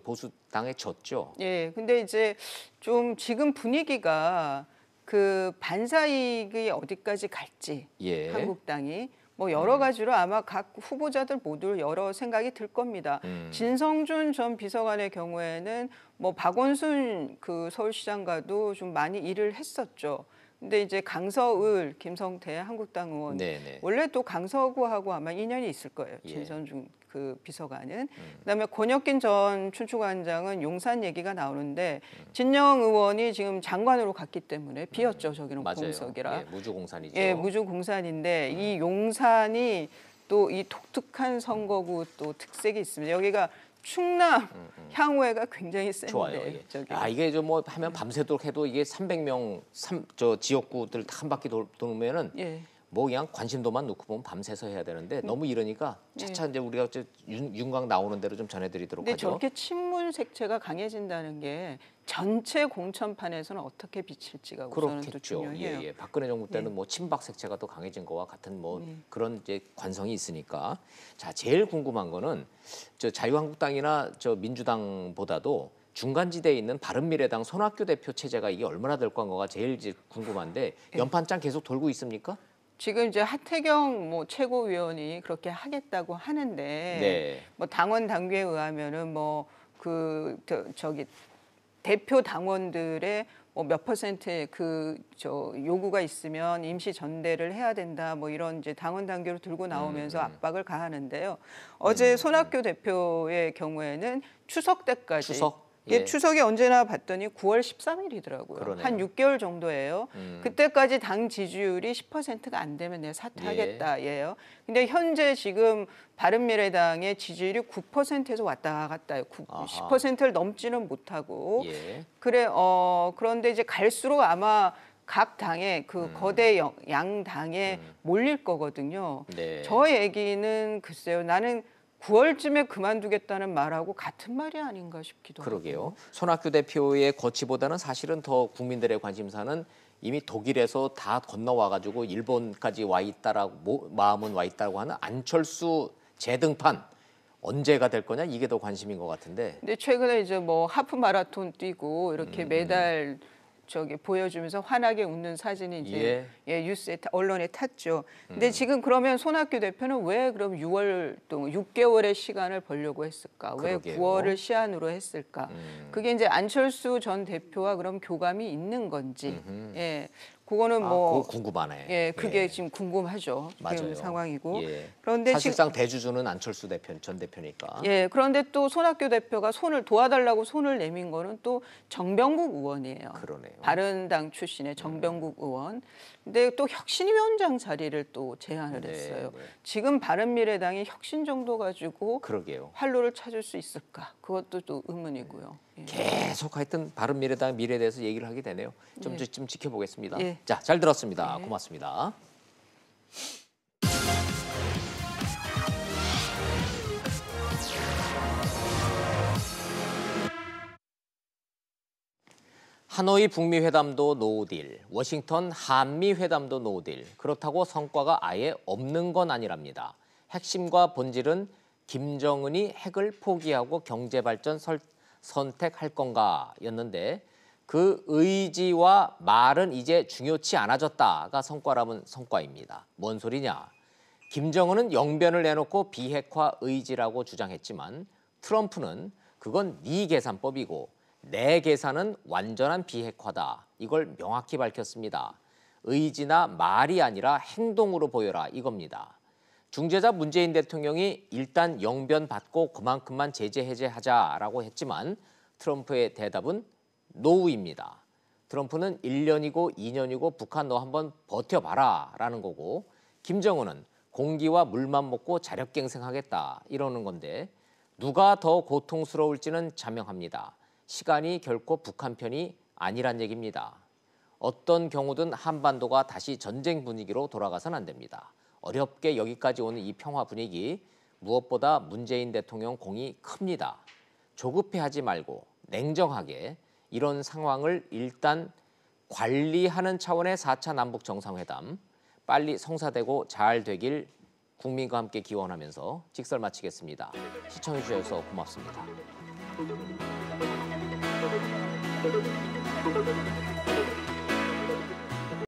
보수당에 졌죠. 근데 이제 좀 지금 분위기가 그 반사이익이 어디까지 갈지 한국당이 뭐 여러 가지로 아마 각 후보자들 모두 여러 생각이 들 겁니다. 진성준 전 비서관의 경우에는 뭐 박원순 그 서울시장과도 좀 많이 일을 했었죠. 근데 이제 강서을 김성태 한국당 의원 네네. 원래 또 강서구하고 아마 인연이 있을 거예요. 예. 진선중 그 비서관은. 그다음에 권혁긴 전 춘추관장은 용산 얘기가 나오는데 진영 의원이 지금 장관으로 갔기 때문에 비었죠. 저기는 맞아요. 공석이라. 예, 무주공산이죠. 예, 무주공산인데 이 용산이 또 이 독특한 선거구 또 특색이 있습니다. 여기가 충남 향후회가 굉장히 센데. 좋아요. 예. 저기. 이게 좀 뭐 하면 밤새도록 해도 이게 300명 저 지역구들 한 바퀴 돌면은 예. 뭐 그냥 관심도만 놓고 보면 밤새서 해야 되는데 너무 이러니까 차차 이제 우리가 윤곽 나오는 대로 좀 전해드리도록 근데 하죠. 저렇게 친문 색채가 강해진다는 게 전체 공천판에서는 어떻게 비칠지가 우선은 또 그렇겠죠. 중요해요. 예, 예. 박근혜 정부 때는 뭐 친박 색채가 더 강해진 거와 같은 뭐 그런 이제 관성이 있으니까. 자, 제일 궁금한 거는 저 자유한국당이나 저 민주당보다도 중간지대에 있는 바른미래당 손학규 대표 체제가 이게 얼마나 될 건가가 제일 이제 궁금한데 연판장 계속 돌고 있습니까? 지금 이제 하태경 뭐 최고위원이 그렇게 하겠다고 하는데 네. 뭐 당원 당규에 의하면은 뭐 저기 대표 당원들의 뭐 몇 퍼센트의 저 요구가 있으면 임시 전대를 해야 된다 뭐 이런 이제 당원 당규를 들고 나오면서 압박을 가하는데요. 어제 손학규 대표의 경우에는 추석 때까지 예. 추석이 언제나 봤더니 9월 13일이더라고요. 그러네요. 한 6개월 정도예요. 그때까지 당 지지율이 10%가 안 되면 내가 사퇴하겠다예요. 근데 현재 지금 바른미래당의 지지율이 9%에서 왔다 갔다 해요. 10%를 넘지는 못하고. 예. 그런데 이제 갈수록 아마 각 당의 그 거대 양당에 몰릴 거거든요. 네. 저 얘기는 글쎄요. 나는 9월쯤에 그만두겠다는 말하고 같은 말이 아닌가 싶기도 그러게요. 하고. 손학규 대표의 거취보다는 사실은 더 국민들의 관심사는 이미 독일에서 다 건너와가지고 일본까지 와 있다라고 마음은 와 있다고 하는 안철수 재등판 언제가 될 거냐 이게 더 관심인 것 같은데. 근데 최근에 이제 뭐 하프 마라톤 뛰고 이렇게 매달 저기 보여주면서 환하게 웃는 사진이 이제 뉴스에 언론에 탔죠. 근데 지금 그러면 손학규 대표는 왜 그럼 6월 동안 6개월의 시간을 벌려고 했을까? 그러게요. 왜 9월을 시한으로 했을까? 그게 이제 안철수 전 대표와 그럼 교감이 있는 건지. 예. 그거는 뭐 그거 궁금하네. 예, 그게 지금 궁금하죠. 맞아요. 지금 상황이고. 예. 그런데 사실상 대주주는 안철수 전 대표니까. 예, 그런데 또 손학규 대표가 손을 도와달라고 손을 내민 거는 또 정병국 의원이에요. 그러네요. 바른당 출신의 정병국 의원. 근데 또 혁신위원장 자리를 또 제안을 했어요. 지금 바른미래당이 혁신 정도 가지고 그러게요. 활로를 찾을 수 있을까? 그것도 또 의문이고요. 예. 계속 하여튼 바른미래당 미래에 대해서 얘기를 하게 되네요. 좀 지켜보겠습니다. 예. 자, 잘 들었습니다. 고맙습니다. 하노이 북미 회담도 노딜, 워싱턴 한미 회담도 노딜. 그렇다고 성과가 아예 없는 건 아니랍니다. 핵심과 본질은 김정은이 핵을 포기하고 경제 발전 선택할 건가였는데 그 의지와 말은 이제 중요치 않아졌다가 성과라면 성과입니다. 뭔 소리냐? 김정은은 영변을 내놓고 비핵화 의지라고 주장했지만 트럼프는 그건 네 계산법이고 내 계산은 완전한 비핵화다. 이걸 명확히 밝혔습니다. 의지나 말이 아니라 행동으로 보여라 이겁니다. 중재자 문재인 대통령이 일단 영변 받고 그만큼만 제재 해제하자라고 했지만 트럼프의 대답은 노우입니다. 트럼프는 1년이고 2년이고 북한 너 한번 버텨봐라 라는 거고 김정은은 공기와 물만 먹고 자력갱생하겠다 이러는 건데 누가 더 고통스러울지는 자명합니다. 시간이 결코 북한 편이 아니란 얘기입니다. 어떤 경우든 한반도가 다시 전쟁 분위기로 돌아가선 안 됩니다. 어렵게 여기까지 오는 이 평화 분위기 무엇보다 문재인 대통령 공이 큽니다. 조급해하지 말고 냉정하게 이런 상황을 일단 관리하는 차원의 4차 남북 정상회담 빨리 성사되고 잘 되길 국민과 함께 기원하면서 직설 마치겠습니다. 시청해 주셔서 고맙습니다.